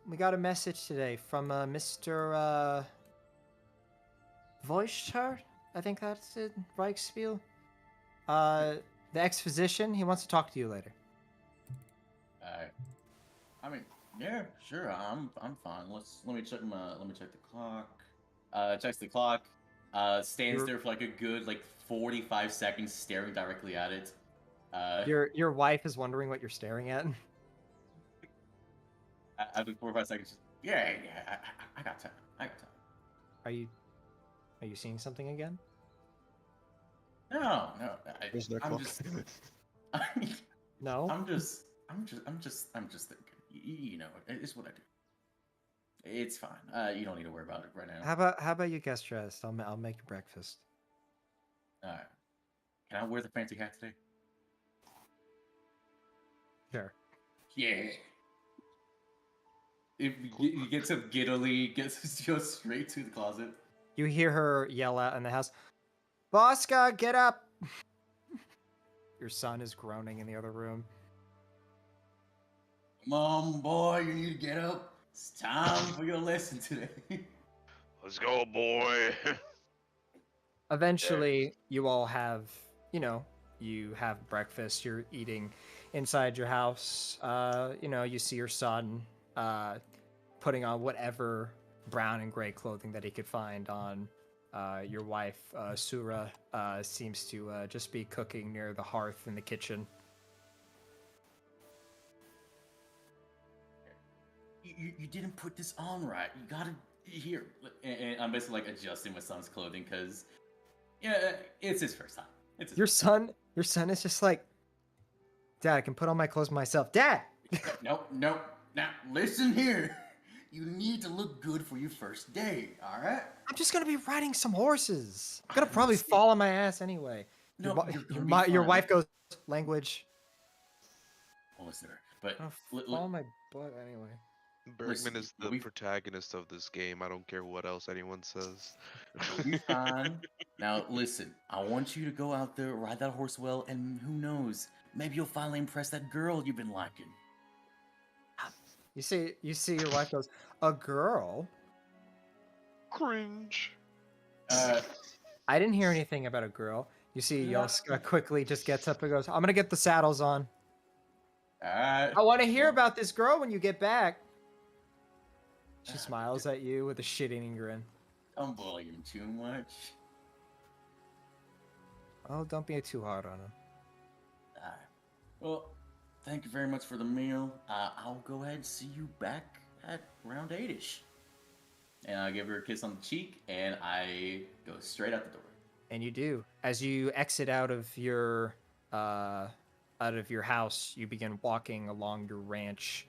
we got a message today from Mr. Voichter. I think that's it, Reichsspiel. The ex-physician. He wants to talk to you later. I mean, yeah, sure. I'm fine. Let me check the clock. Checks the clock. Stands there for like a good 45 seconds, staring directly at it. Your wife is wondering what you're staring at. After 4 or 5 seconds, yeah, I got time. Are you seeing something again? No. There's no I'm clock. just. No. I'm just thinking. You know, it's what I do. It's fine. You don't need to worry about it right now. How about you get dressed? I'll make you breakfast. All right. Can I wear the fancy hat today? Sure. Yeah. If he gets up giddily, goes straight to the closet. You hear her yell out in the house, "Bosca, get up!" Your son is groaning in the other room. Mom, boy, you need to get up. It's time for your lesson today. Let's go, boy. Eventually, you all have, you have breakfast. You're eating inside your house. You see your son putting on whatever brown and gray clothing that he could find on. Your wife, Sura, seems to just be cooking near the hearth in the kitchen. You didn't put this on right. You gotta here. And I'm basically adjusting my son's clothing because, yeah, it's his first time. Your son is just like, "Dad, I can put on my clothes myself." Dad. Nope. Now listen here. You need to look good for your first day. All right. I'm just gonna be riding some horses. I'm gonna probably fall on my ass anyway. No, Your wife goes, "Language." Well, listen to her. But Fall on my butt anyway. Bergman is the protagonist of this game. I don't care what else anyone says. You'll be fine. Now, listen. I want you to go out there, ride that horse well, and who knows? Maybe you'll finally impress that girl you've been liking. You see your wife goes, "A girl?" Cringe. I didn't hear anything about a girl. You see, Yoska quickly just gets up and goes, "I'm gonna get the saddles on. Alright. I want to hear about this girl when you get back." She smiles at you with a shit-eating grin. Don't bully him too much. Oh, don't be too hard on him. Alright. Well, thank you very much for the meal. I'll go ahead and see you back at round 8-ish. And I give her a kiss on the cheek, and I go straight out the door. And you do. As you exit out of your out of your house, you begin walking along your ranch.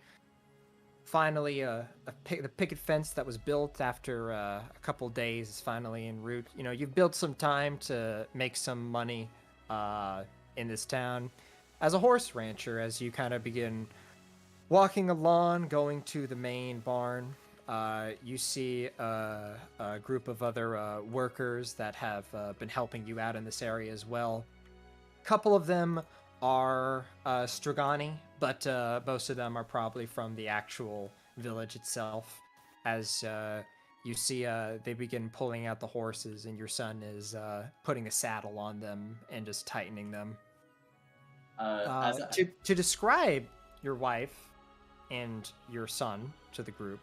Finally, the picket fence that was built after a couple days is finally en route. You know, you've built some time to make some money in this town as a horse rancher. As you kind of begin walking along, going to the main barn, you see a group of other workers that have been helping you out in this area as well. A couple of them are Stragani, but most of them are probably from the actual village itself. As you see, they begin pulling out the horses, and your son is putting a saddle on them and just tightening them. To describe your wife and your son to the group,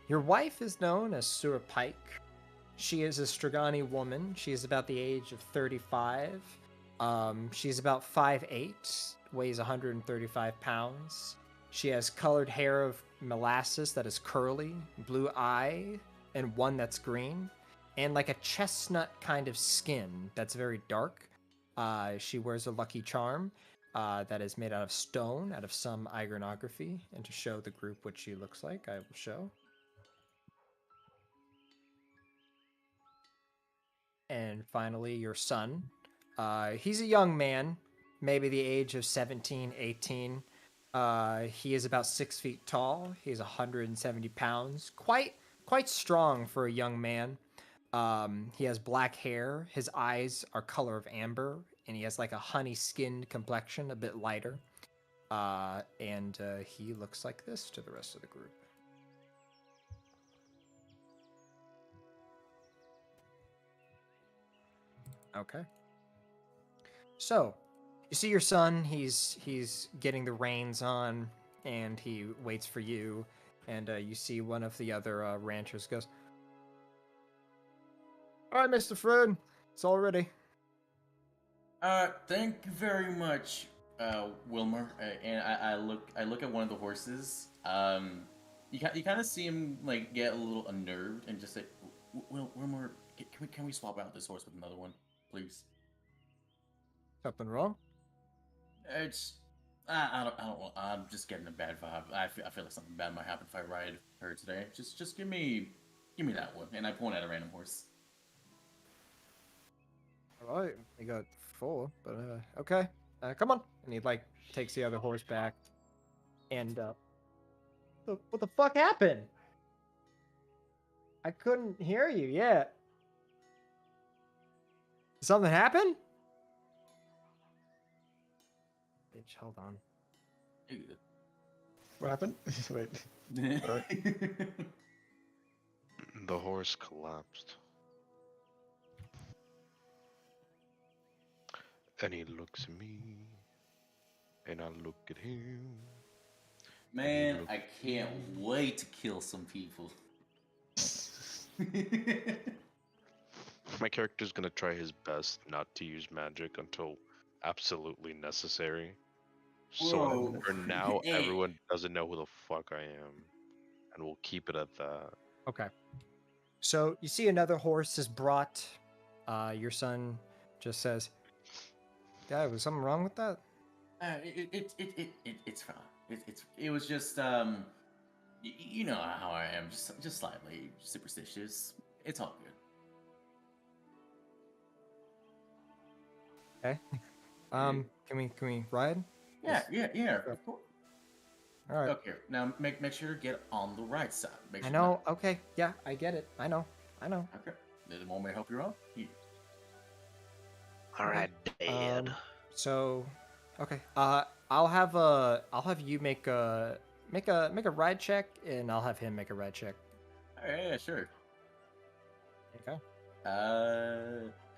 your wife is known as Sura Pike. She is a Stragani woman. She is about the age of 35. She's about 5'8", weighs 135 pounds. She has colored hair of molasses that is curly, blue eye, and one that's green, and like a chestnut kind of skin that's very dark. She wears a lucky charm that is made out of stone, out of some iconography. And to show the group what she looks like, I will show. And finally, your son. He's a young man, maybe the age of 17, 18. He is about 6 feet tall. He's 170 pounds. Quite strong for a young man. He has black hair. His eyes are color of amber, and he has like a honey-skinned complexion, a bit lighter. And he looks like this to the rest of the group. Okay. So, you see your son, he's getting the reins on, and he waits for you, and you see one of the other ranchers goes, "All right, Mr. Fred, it's all ready." Thank you very much, Wilmer. And I look at one of the horses. You kind of see him like get a little unnerved and just say, "Wilmer, can we swap out this horse with another one, please?" Something wrong? It's I don't want. I'm just getting a bad vibe. I feel like something bad might happen if I ride her today. Just give me that one. And I point at a random horse. All right, we got 4, but okay. Come on. And he like takes the other horse back. And what the fuck happened? I couldn't hear you yet. Did something happen? Bitch, hold on. What happened? Wait. The horse collapsed. And he looks at me, and I look at him. Man, I can't wait to kill some people. My character's gonna try his best not to use magic until absolutely necessary. So Whoa. for now, Hey. everyone doesn't know who the fuck I am, and we'll keep it at that. Okay. So you see another horse is brought. Your son just says, "Yeah, was something wrong with that?" It's fine. It was just you know how I am, just slightly superstitious. It's all good. Okay. Can we ride? Yeah. Of course. All right. Okay. Now make sure to get on the right side. Make I sure know. Okay. Yeah, I get it. I know. Okay. There's one way to help you out. Here. All right, Dad. So, okay. I'll have you make a ride check, and I'll have him make a ride check. Yeah, sure. Okay.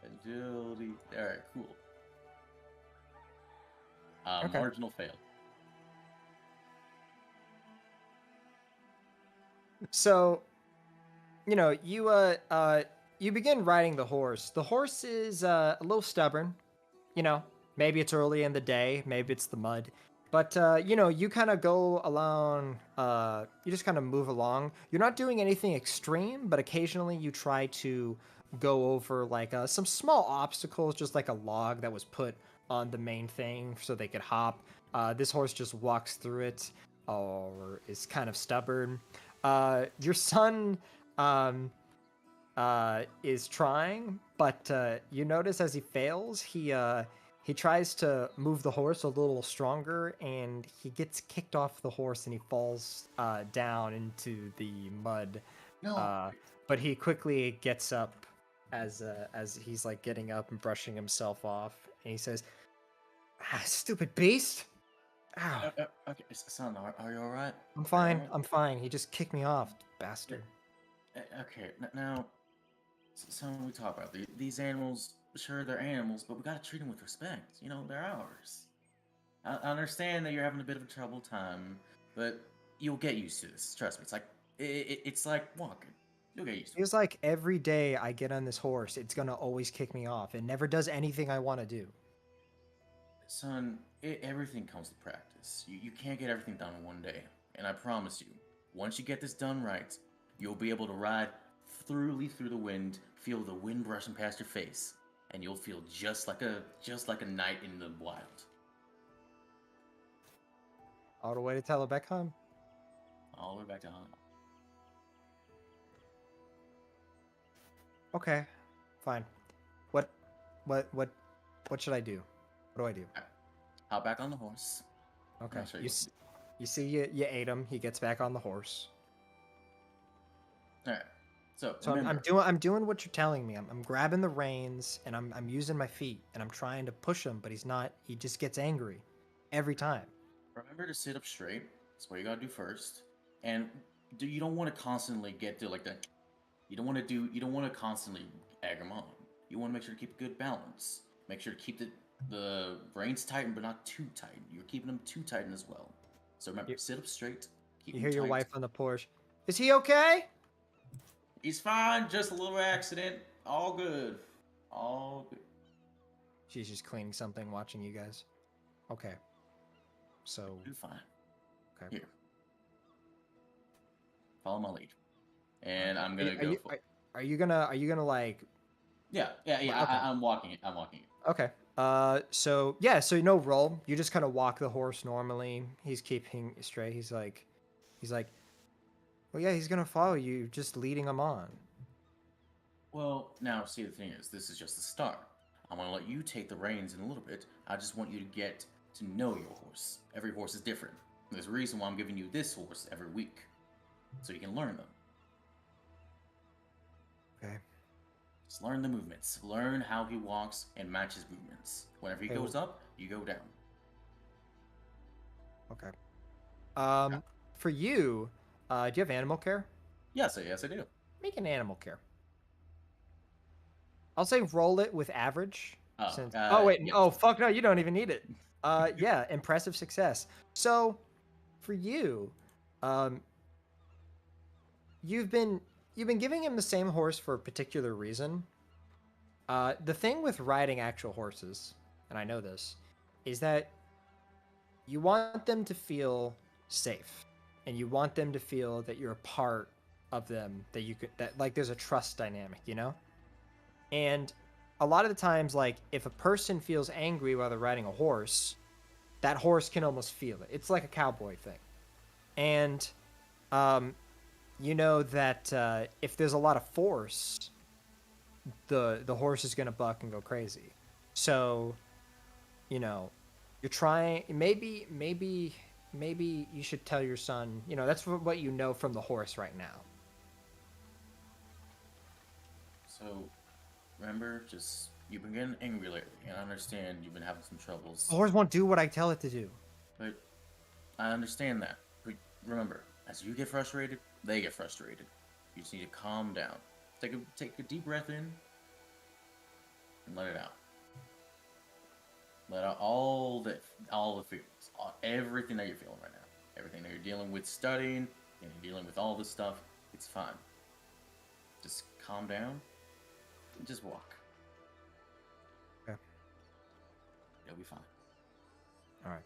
Agility. All right, cool. Okay. Marginal fail. So, you know, you begin riding the horse. The horse is a little stubborn. You know, maybe it's early in the day, maybe it's the mud. But, you know, you kind of go along, you just kind of move along. You're not doing anything extreme, but occasionally you try to go over, like, some small obstacles, just like a log that was put on the main thing so they could hop. This horse just walks through it, or is kind of stubborn. Your son is trying, but you notice as he fails, he tries to move the horse a little stronger, and he gets kicked off the horse and he falls down into the mud. No. But he quickly gets up as he's like getting up and brushing himself off, and he says, "Stupid beast! Ow, Okay, son, are you all right? I'm fine. I'm fine. He just kicked me off, bastard." Okay, now, son, we talk about these animals. Sure, they're animals, but we gotta treat them with respect. You know, they're ours. I understand that you're having a bit of a troubled time, but you'll get used to this. Trust me. It's like it's like walking. You'll get used to it. Feels like every day I get on this horse, it's gonna always kick me off. It never does anything I want to do. Son, everything comes to practice. You can't get everything done in one day. And I promise you, once you get this done right, you'll be able to ride through the wind, feel the wind brushing past your face, and you'll feel just like a night in the wild. All the way to Telebeckham? All the way back to Hong Kong. Okay, fine. What should I do? What do I do? Hop back on the horse. Okay. I'll show You see, you ate him. He gets back on the horse. All right. So I'm doing what you're telling me. I'm grabbing the reins and I'm using my feet and I'm trying to push him, but he's not. He just gets angry every time. remember to sit up straight. That's what you gotta do first. And you don't want to constantly get to like that. You don't want to constantly egg them on. You want to make sure to keep a good balance. Make sure to keep the reins tightened, but not too tight. You're keeping them too tight as well. So remember, sit up straight. Keep You them hear your tight. wife on the porch. Is he okay? He's fine. Just a little accident. All good. All good. She's just cleaning something, watching you guys. Okay. So, You're fine. okay. Here. Follow my lead. And I'm gonna go for. Are you gonna like? Yeah. Okay. I'm walking it. Okay. So roll. You just kind of walk the horse normally. He's keeping straight. He's like, well, yeah, he's gonna follow you, just leading him on. Well, now, see, the thing is, this is just the start. I'm gonna let you take the reins in a little bit. I just want you to get to know your horse. Every horse is different. There's a reason why I'm giving you this horse every week, so you can learn them. Okay. Just learn the movements. Learn how he walks and match his movements. Whenever he goes up, you go down. Okay. For you, do you have animal care? Yes, I do. Make an animal care. I'll say roll it with average. Yeah. Fuck no, you don't even need it. Yeah, impressive success. So, for you, you've been giving him the same horse for a particular reason. The thing with riding actual horses, and I know this, is that you want them to feel safe, and you want them to feel that you're a part of them, that like there's a trust dynamic, you know? And a lot of the times, like, if a person feels angry while they're riding a horse, that horse can almost feel it. It's like a cowboy thing. And you know that if there's a lot of force, the horse is going to buck and go crazy. So, you know, you're trying, maybe you should tell your son, you know, that's what you know from the horse right now. So, remember, you've been getting angry lately, and I understand you've been having some troubles. The horse won't do what I tell it to do. But I understand that. But remember, as you get frustrated, they get frustrated. You just need to calm down. Take a deep breath in and let it out. Let out all the feelings, everything that you're feeling right now, everything that you're dealing with studying, and you're dealing with all this stuff. It's fine. Just calm down and just walk. Okay. You'll be fine. All right.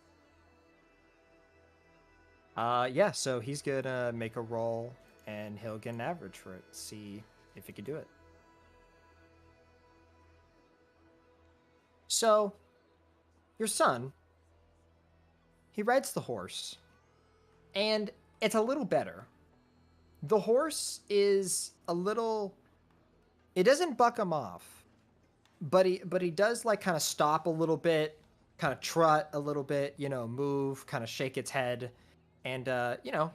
Yeah, so he's gonna make a roll and he'll get an average for it. See if he can do it. So your son, he rides the horse, and it's a little better. The horse is a little. It doesn't buck him off, but he does like kind of stop a little bit, kind of trot a little bit, move, kind of shake its head, and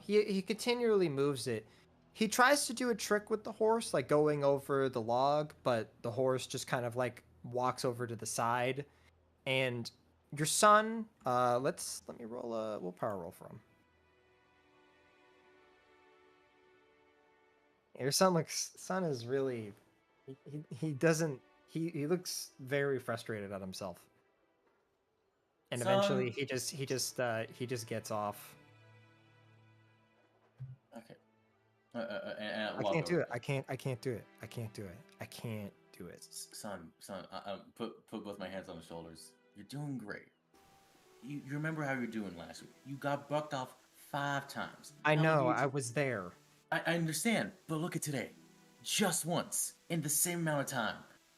he continually moves it. He tries to do a trick with the horse, like going over the log, but the horse just kind of like walks over to the side. And your son, let me roll a willpower roll for him. Your son is really, he doesn't, he looks very frustrated at himself. And eventually he just gets off. Okay. I can't do it. I can't do it. I can't do it. I can't do it. Son, put both my hands on his shoulders. You're doing great. You remember how you were doing last week? You got bucked off 5 times. I know. I was there. I understand, but look at today. Just once, in the same amount of time.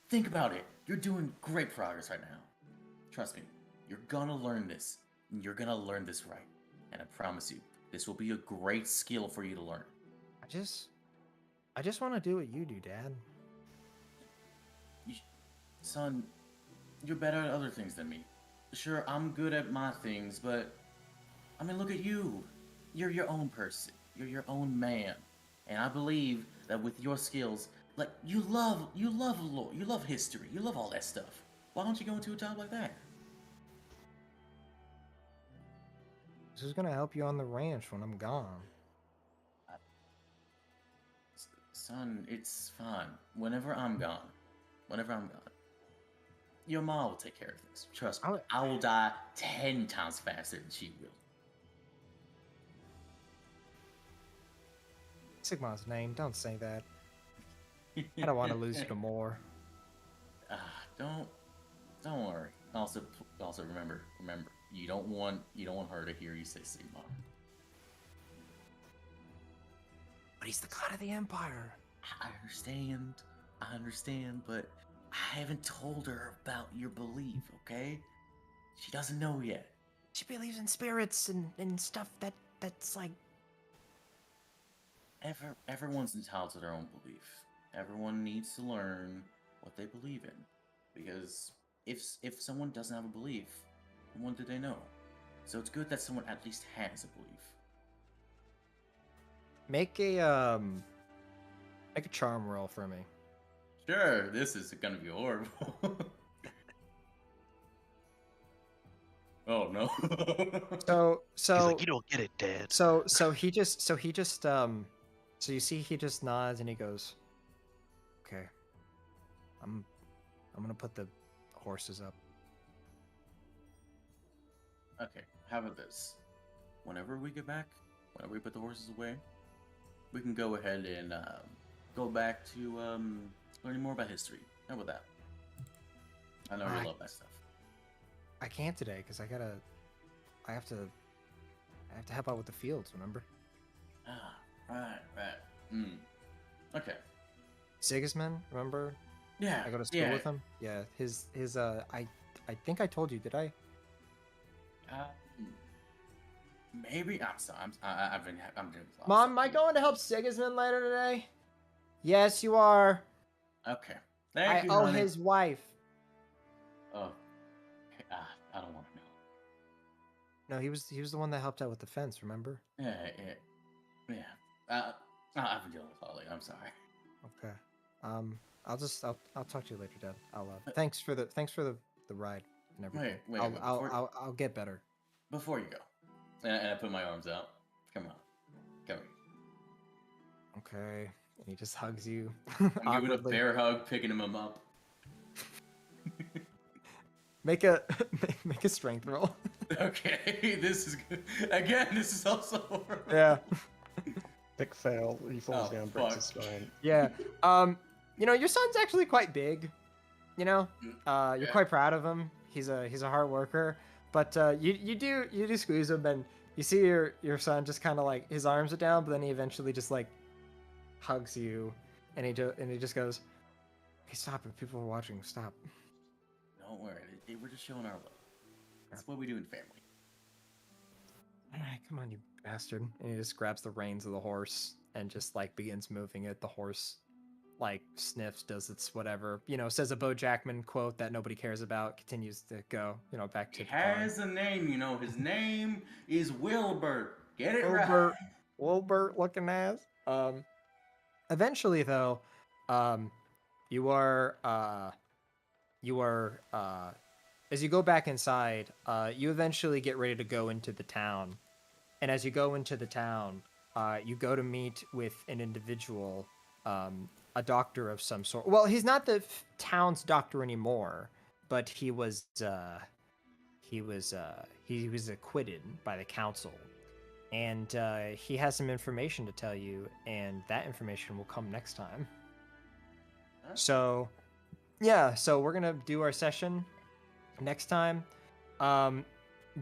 Think about it. You're doing great progress right now. Trust me, you're gonna learn this, and you're gonna learn this right. And I promise you, this will be a great skill for you to learn. I just want to do what you do, Dad. Son, you're better at other things than me. Sure, I'm good at my things, but I mean, look at you. You're your own person. You're your own man. And I believe that with your skills, like you love lore, you love history, you love all that stuff. Why don't you go into a job like that? This is gonna help you on the ranch when I'm gone. Son, it's fine. Whenever I'm gone, your mom will take care of things. Trust me. I will die 10 times faster than she will. Sigmar's name. Don't say that. I don't want to lose you to more. Don't worry. Also remember, you don't want her to hear you say Sigmar. But he's the god of the Empire. I understand, but I haven't told her about your belief, okay? She doesn't know yet. She believes in spirits and stuff that's like... Everyone's entitled to their own belief. Everyone needs to learn what they believe in. Because if someone doesn't have a belief, what do they know? So it's good that someone at least has a belief. Make a charm roll for me. Sure, this is gonna be horrible. Oh no. So He's like, you don't get it, Dad. So you see he just nods and he goes, "Okay. I'm gonna put the horses up." Okay, how about this? Whenever we get back, whenever we put the horses away, we can go ahead and go back to learning more about history. How about that? I know you love that stuff. I can't today because I have to help out with the fields. Remember? Right. Okay. Sigismund, remember? Yeah. I go to school with him. Yeah. His I think I told you. Did I? Maybe. I'm sorry. I'm doing this. Mom, am I going to help Sigismund later today? Yes, you are. Okay. Thank you, I owe honey. his wife. Oh. I don't want to know. No, he was the one that helped out with the fence. Remember? Yeah. I've been dealing with Holly. I'm sorry. Okay. I'll talk to you later, Dad. Thanks for the ride and everything. Wait. I'll get better. Before you go, and I put my arms out. Come on, come here. Okay. And he just hugs you. I'm giving a bear hug, picking him up. Make a strength roll. Okay, this is good. Again, this is also horrible. Yeah. Big fail. He falls down, breaks his spine. Yeah. Your son's actually quite big. You're quite proud of him. He's a hard worker. But you do squeeze him, and you see your son just kind of like his arms are down, but then he eventually just like hugs you, and he just goes, "Hey, stop it! People are watching. Stop." Don't worry, we're just showing our love. That's what we do in family. All right, come on, you bastard. And he just grabs the reins of the horse and just like begins moving it. The horse like sniffs, does its whatever, says a Bo Jackman quote that nobody cares about, continues to go, back to He the barn. has a name, his name is Wilbert. Get it right. Wilbert, Wilbert looking ass. Eventually though, you are as you go back inside, you eventually get ready to go into the town. And as you go into the town, you go to meet with an individual, a doctor of some sort. Well, he's not the town's doctor anymore, but he was acquitted by the council. And he has some information to tell you, and that information will come next time. Huh? So, yeah, so we're gonna do our session next time.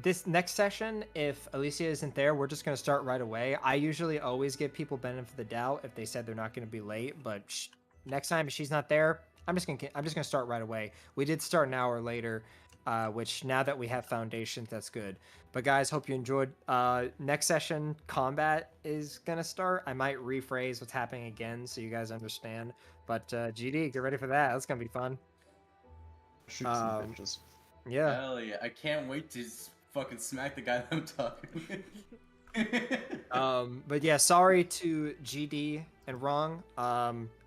This next session, if Alicia isn't there, we're just gonna start right away. I usually always give people benefit of the doubt if they said they're not gonna be late, but next time if she's not there, I'm just gonna start right away. We did start an hour later, which now that we have foundations, that's good. But guys, hope you enjoyed. Next session, combat is gonna start. I might rephrase what's happening again so you guys understand. But GD, get ready for that. That's gonna be fun. Shoot some bitches. Yeah. Hell yeah! I can't wait to fucking smack the guy that I'm talking with. But yeah, sorry to GD and Wrong.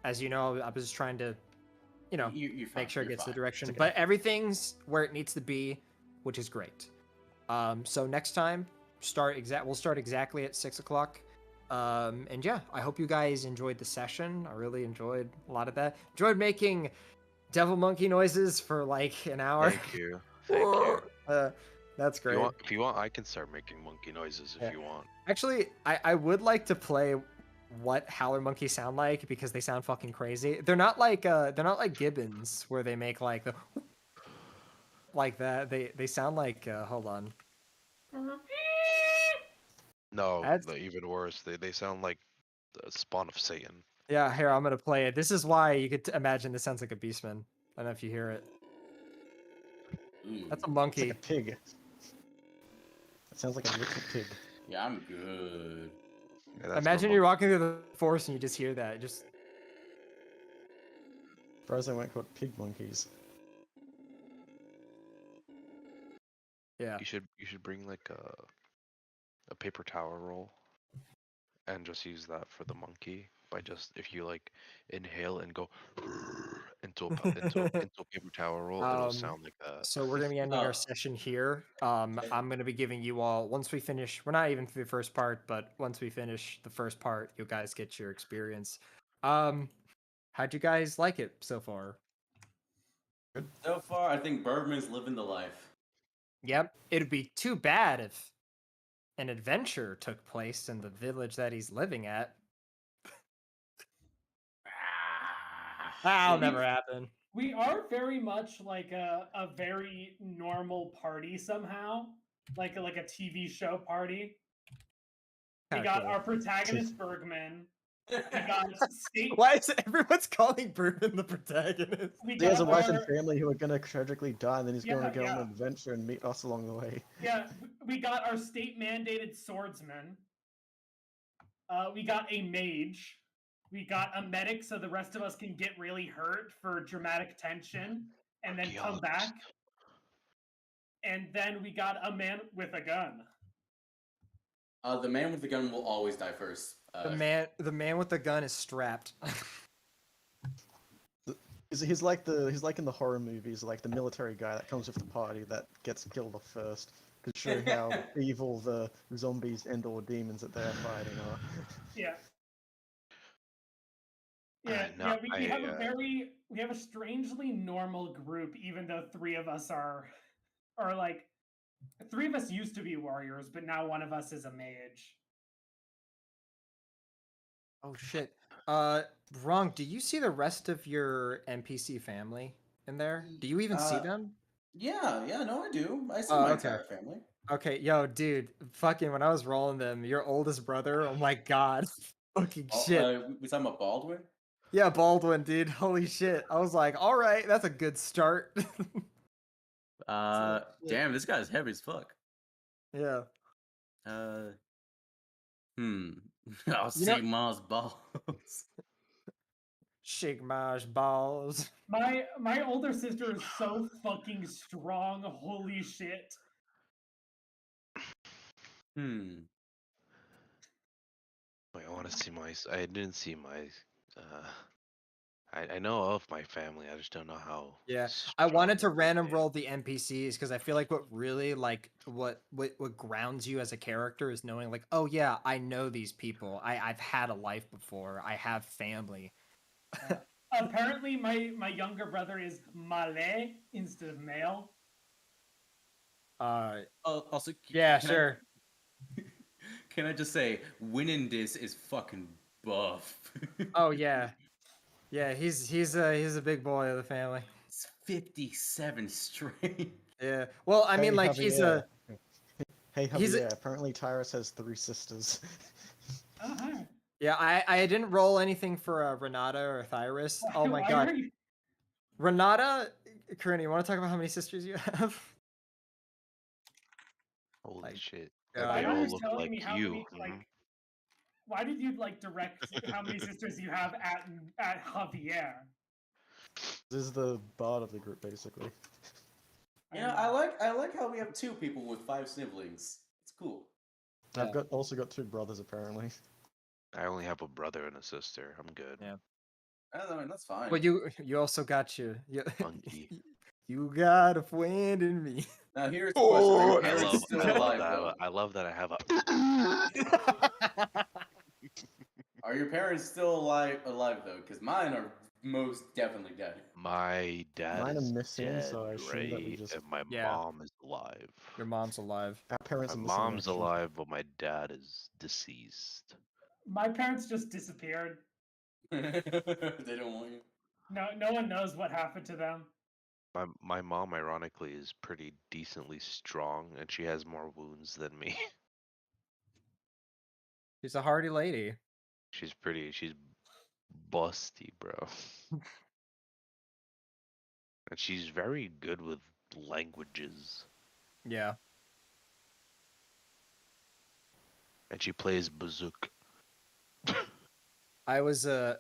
As you know, I was just trying to, You're fine, make sure it you're gets the fine. direction. It's okay. But everything's where it needs to be, which is great. So next time, we'll start exactly at 6 o'clock. And yeah, I hope you guys enjoyed the session. I really enjoyed a lot of that. Enjoyed making devil monkey noises for like an hour. Thank you. Thank you. That's If great. you want, I can start making monkey noises if Yeah. you want. Actually, I would like to play what howler monkeys sound like because they sound fucking crazy. They're not like gibbons where they make like the like that. They sound like hold on. No, That's- even worse. They sound like the spawn of Satan. Yeah, here I'm gonna play it. This is why you could imagine this sounds like a beastman. I don't know if you hear it. Ooh. That's a It's monkey. like a pig. It sounds like a little pig. Yeah, I'm good. Yeah, that's Imagine my you're walking through the forest and you just hear that. Just Surprised they weren't called pig monkeys. yeah. You should bring like a paper towel roll, and just use that for the monkey. By just if you like inhale and go into a paper towel roll, it'll Um, sound like that. So we're gonna be ending Oh. our session here. I'm gonna be giving you all once we finish. We're not even through the first part, but once we finish the first part, you guys get your experience. How'd you guys like it so far? So far, I think Bergman's living the life. Yep. It'd be too bad if an adventure took place in the village that he's living at. That'll So never happen. We are very much like a very normal party somehow, like a TV show party. We Kinda got cool. our protagonist Bergman. We got state. Why is everyone's calling Bergman the protagonist? We He has a got wife and our- family who are gonna tragically die, and then he's Yeah, gonna go on yeah. an adventure and meet us along the way. Yeah, we got our state mandated swordsman. We got a mage. We got a medic so the rest of us can get really hurt for dramatic tension and then come back. Archaeologist. And then we got a man with a gun. The man with the gun will always die first. The man with the gun is strapped. He's like in the horror movies, like the military guy that comes with the party that gets killed off first to show how evil the zombies and or demons that they're fighting are. Yeah. Yeah, No, yeah. We have I, we have a strangely normal group, even though three of us are like three of us used to be warriors, but now one of us is a mage. Oh shit. Wrong. Do you see the rest of your NPC family in there? Do you even see them? Yeah, no, I do. I see Oh, my okay. entire family. Okay, yo, dude, fucking when I was rolling them, your oldest brother, oh my god. Fucking shit. We talking about Baldwin? Yeah, Baldwin, dude. Holy shit. I was like, all right, that's a good start. Damn, this guy's heavy as fuck. Yeah. I'll You know- see Mars balls. Shake my balls. My older sister is so fucking strong. Holy shit. Wait, I want to see my. I didn't see my. I know of my family. I just don't know how. Yeah, I wanted to strong random they- roll the NPCs because I feel like what really like what grounds you as a character is knowing like, oh yeah, I know these people. I've had a life before. I have family. Apparently, my younger brother is Malay instead of male. Also, Yeah, can sure. Can I just say, winning this is fucking buff. Oh yeah, yeah. He's a big boy of the family. It's 57 straight. Yeah. Well, I mean, Hey, like he's a Hey, he's a- Javier, apparently Tyrus has 3 sisters. Uh-huh. yeah. I didn't roll anything for Renata or Thyrus. Oh my Why god, are you- Renata, Corinne, you want to talk about how many sisters you have? Holy Like, shit! God. Why They are all you look telling like me how you. many like? Mhm. Why did you like direct how many sisters you have at Javier? This is the bard of the group, basically. You know, I like how we have 2 people with 5 siblings. It's cool. I've also got 2 brothers, apparently. I only have a brother and a sister. I'm good. Yeah. I mean, that's fine. But you also got you. Funky. You got a friend in me. Now here's the question: Are your I parents love, still I love alive? that. Though? I love that I have a. Are your parents still alive though? Because mine are most definitely dead. My dad Mine are is missing, dead, so I assume that we right? just- And my Yeah. mom is alive. Your mom's alive. Our parents My are missing. mom's actually. alive, but my dad is deceased. My parents just disappeared. They don't want you. No one knows what happened to them. My mom, ironically, is pretty decently strong, and she has more wounds than me. She's a hardy lady. She's busty, bro. And she's very good with languages. Yeah. And she plays bazook. I was so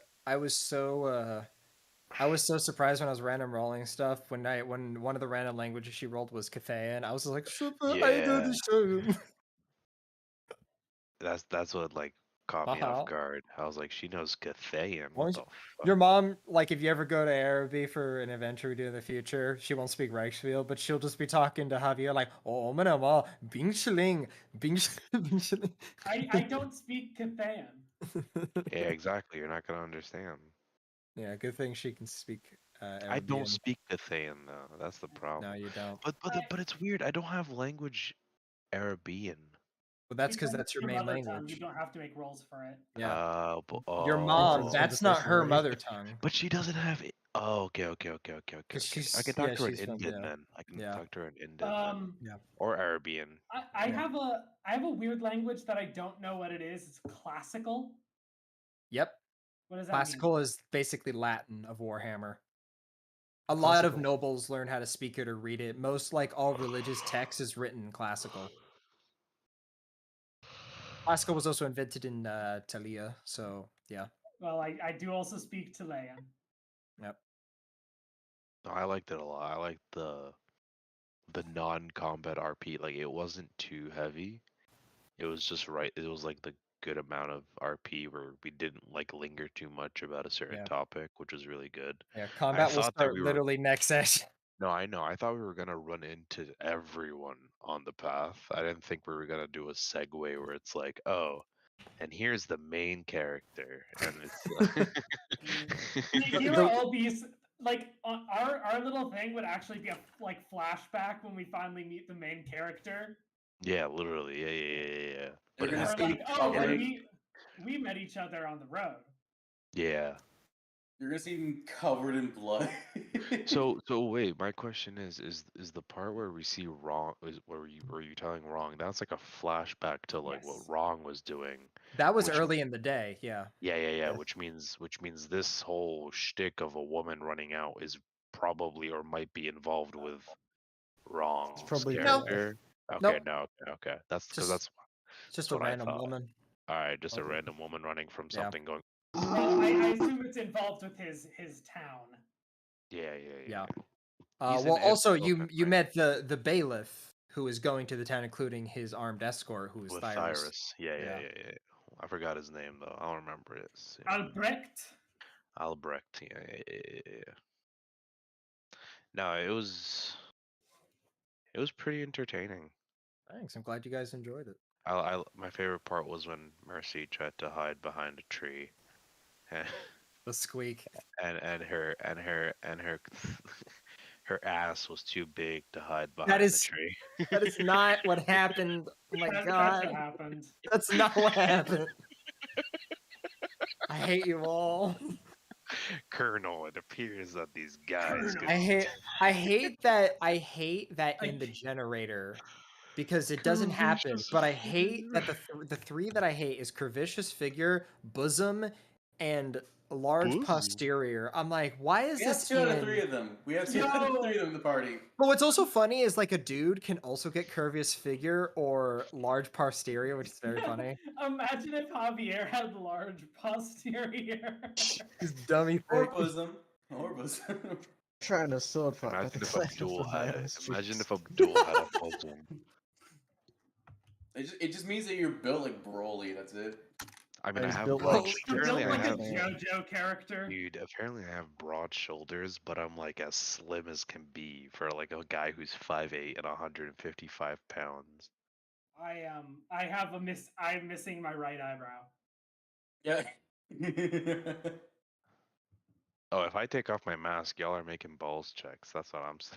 surprised when I was random rolling stuff when one of the random languages she rolled was Cathayan. I was like, super, I know Yeah. this show. That's what like caught me Uh-huh. off guard. I was like, she knows Cathayan. Why What don't the Your fuck? mom, like, if you ever go to Araby for an adventure we do in the future, she won't speak Reichsfield, but she'll just be talking to Javier like, "Oh, manama, bing shilling, bing shilling." I don't speak Cathayan. Yeah, exactly. You're not gonna understand. Yeah, good thing she can speak I don't Arabian. speak Cathayan though. That's the problem. No, you don't. But it's weird. I don't have language Arabian. But that's because that's your main mother tongue. You language. don't have to make rolls for it. Yeah. Oh, Your mom, It's that's not her conversationally. mother tongue. But she doesn't have it. Oh, okay. 'Cause I can she's- talk yeah, to her in she's from- Indian yeah. then. I can Yeah. talk to her in Indian then. Yeah. Or Arabian. I have a weird language that I don't know what it is. It's classical. Yep. What does that Classical is basically Latin of Warhammer. A lot of Classical. nobles learn how to speak it or read it. Most, like, all religious text is written in classical. Classical was also invented in Talia, so yeah. mean? Well, I do also speak Chilean. Yep. No, I liked it a lot. I liked the non-combat RP. Like it wasn't too heavy. It was just right. It was like the good amount of RP where we didn't like linger too much about a certain Yeah. topic, which was really good. Yeah, combat will thought that start we were- literally next session. No, I know. I thought we were gonna run into everyone on the path. I didn't think we were gonna do a segue where it's like, oh, and here's the main character, and it's You will all be like our little thing would actually be a like flashback when we finally meet the main character. yeah, literally, yeah. They're But gonna it Or has see to like, be oh, when chaotic. we met each other on the road. Yeah. You're gonna see him covered in blood. So wait, my question is the part where we see Wrong is where you telling Wrong? That's like a flashback to like what Yes. Wrong was doing. That was Which- early in the day, yeah. Yeah. Yeah. Which means this whole shtick of a woman running out is probably or might be involved with wrong It's probably Nope. character? Okay, Nope. no, okay. That's because Just that's a what I random thought. woman. All right, just a Okay. random woman running from Yeah. something going. Well, I assume it's involved with his town. Yeah. Yeah. He's Well, an also infiltrant, you right? met the bailiff who is going to the town, including his armed escort, who is With Thyrus. Thyrus. Yeah. I forgot his name though. I don't remember it. Albrecht. Albrecht. Yeah. No, it was pretty entertaining. Thanks. I'm glad you guys enjoyed it. My favorite part was when Mercy tried to hide behind a tree, and The squeak. her her ass was too big to hide That behind the is tree. that is not what happened. Oh my That's god. what happened. That's not what happened. I hate you all. Colonel, it appears that these guys Colonel. could I hate that in the generator because it doesn't happen. But I hate that the three that I hate is curvaceous figure, bosom, and large Bosom? posterior. I'm like, why is We this have two out of in? three of them. We have two out of three of them in the party. But what's also funny is like a dude can also get curvaceous figure or large posterior, which is very funny. Imagine if Javier had large posterior. His dummy Or thing. bosom. Or bosom. Trying to sword fight by Imagine the if side Abdul of the had main it. street. Imagine if Abdul had a bosom. It just means that you're built like Broly. That's it. I mean, I He's have built broad. like- You're Apparently, built I like a have. JoJo character. Dude, apparently I have broad shoulders, but I'm like as slim as can be for like a guy who's 5'8" and 155 pounds. I'm missing my right eyebrow. Yeah. Oh, if I take off my mask, y'all are making balls checks. That's what I'm saying.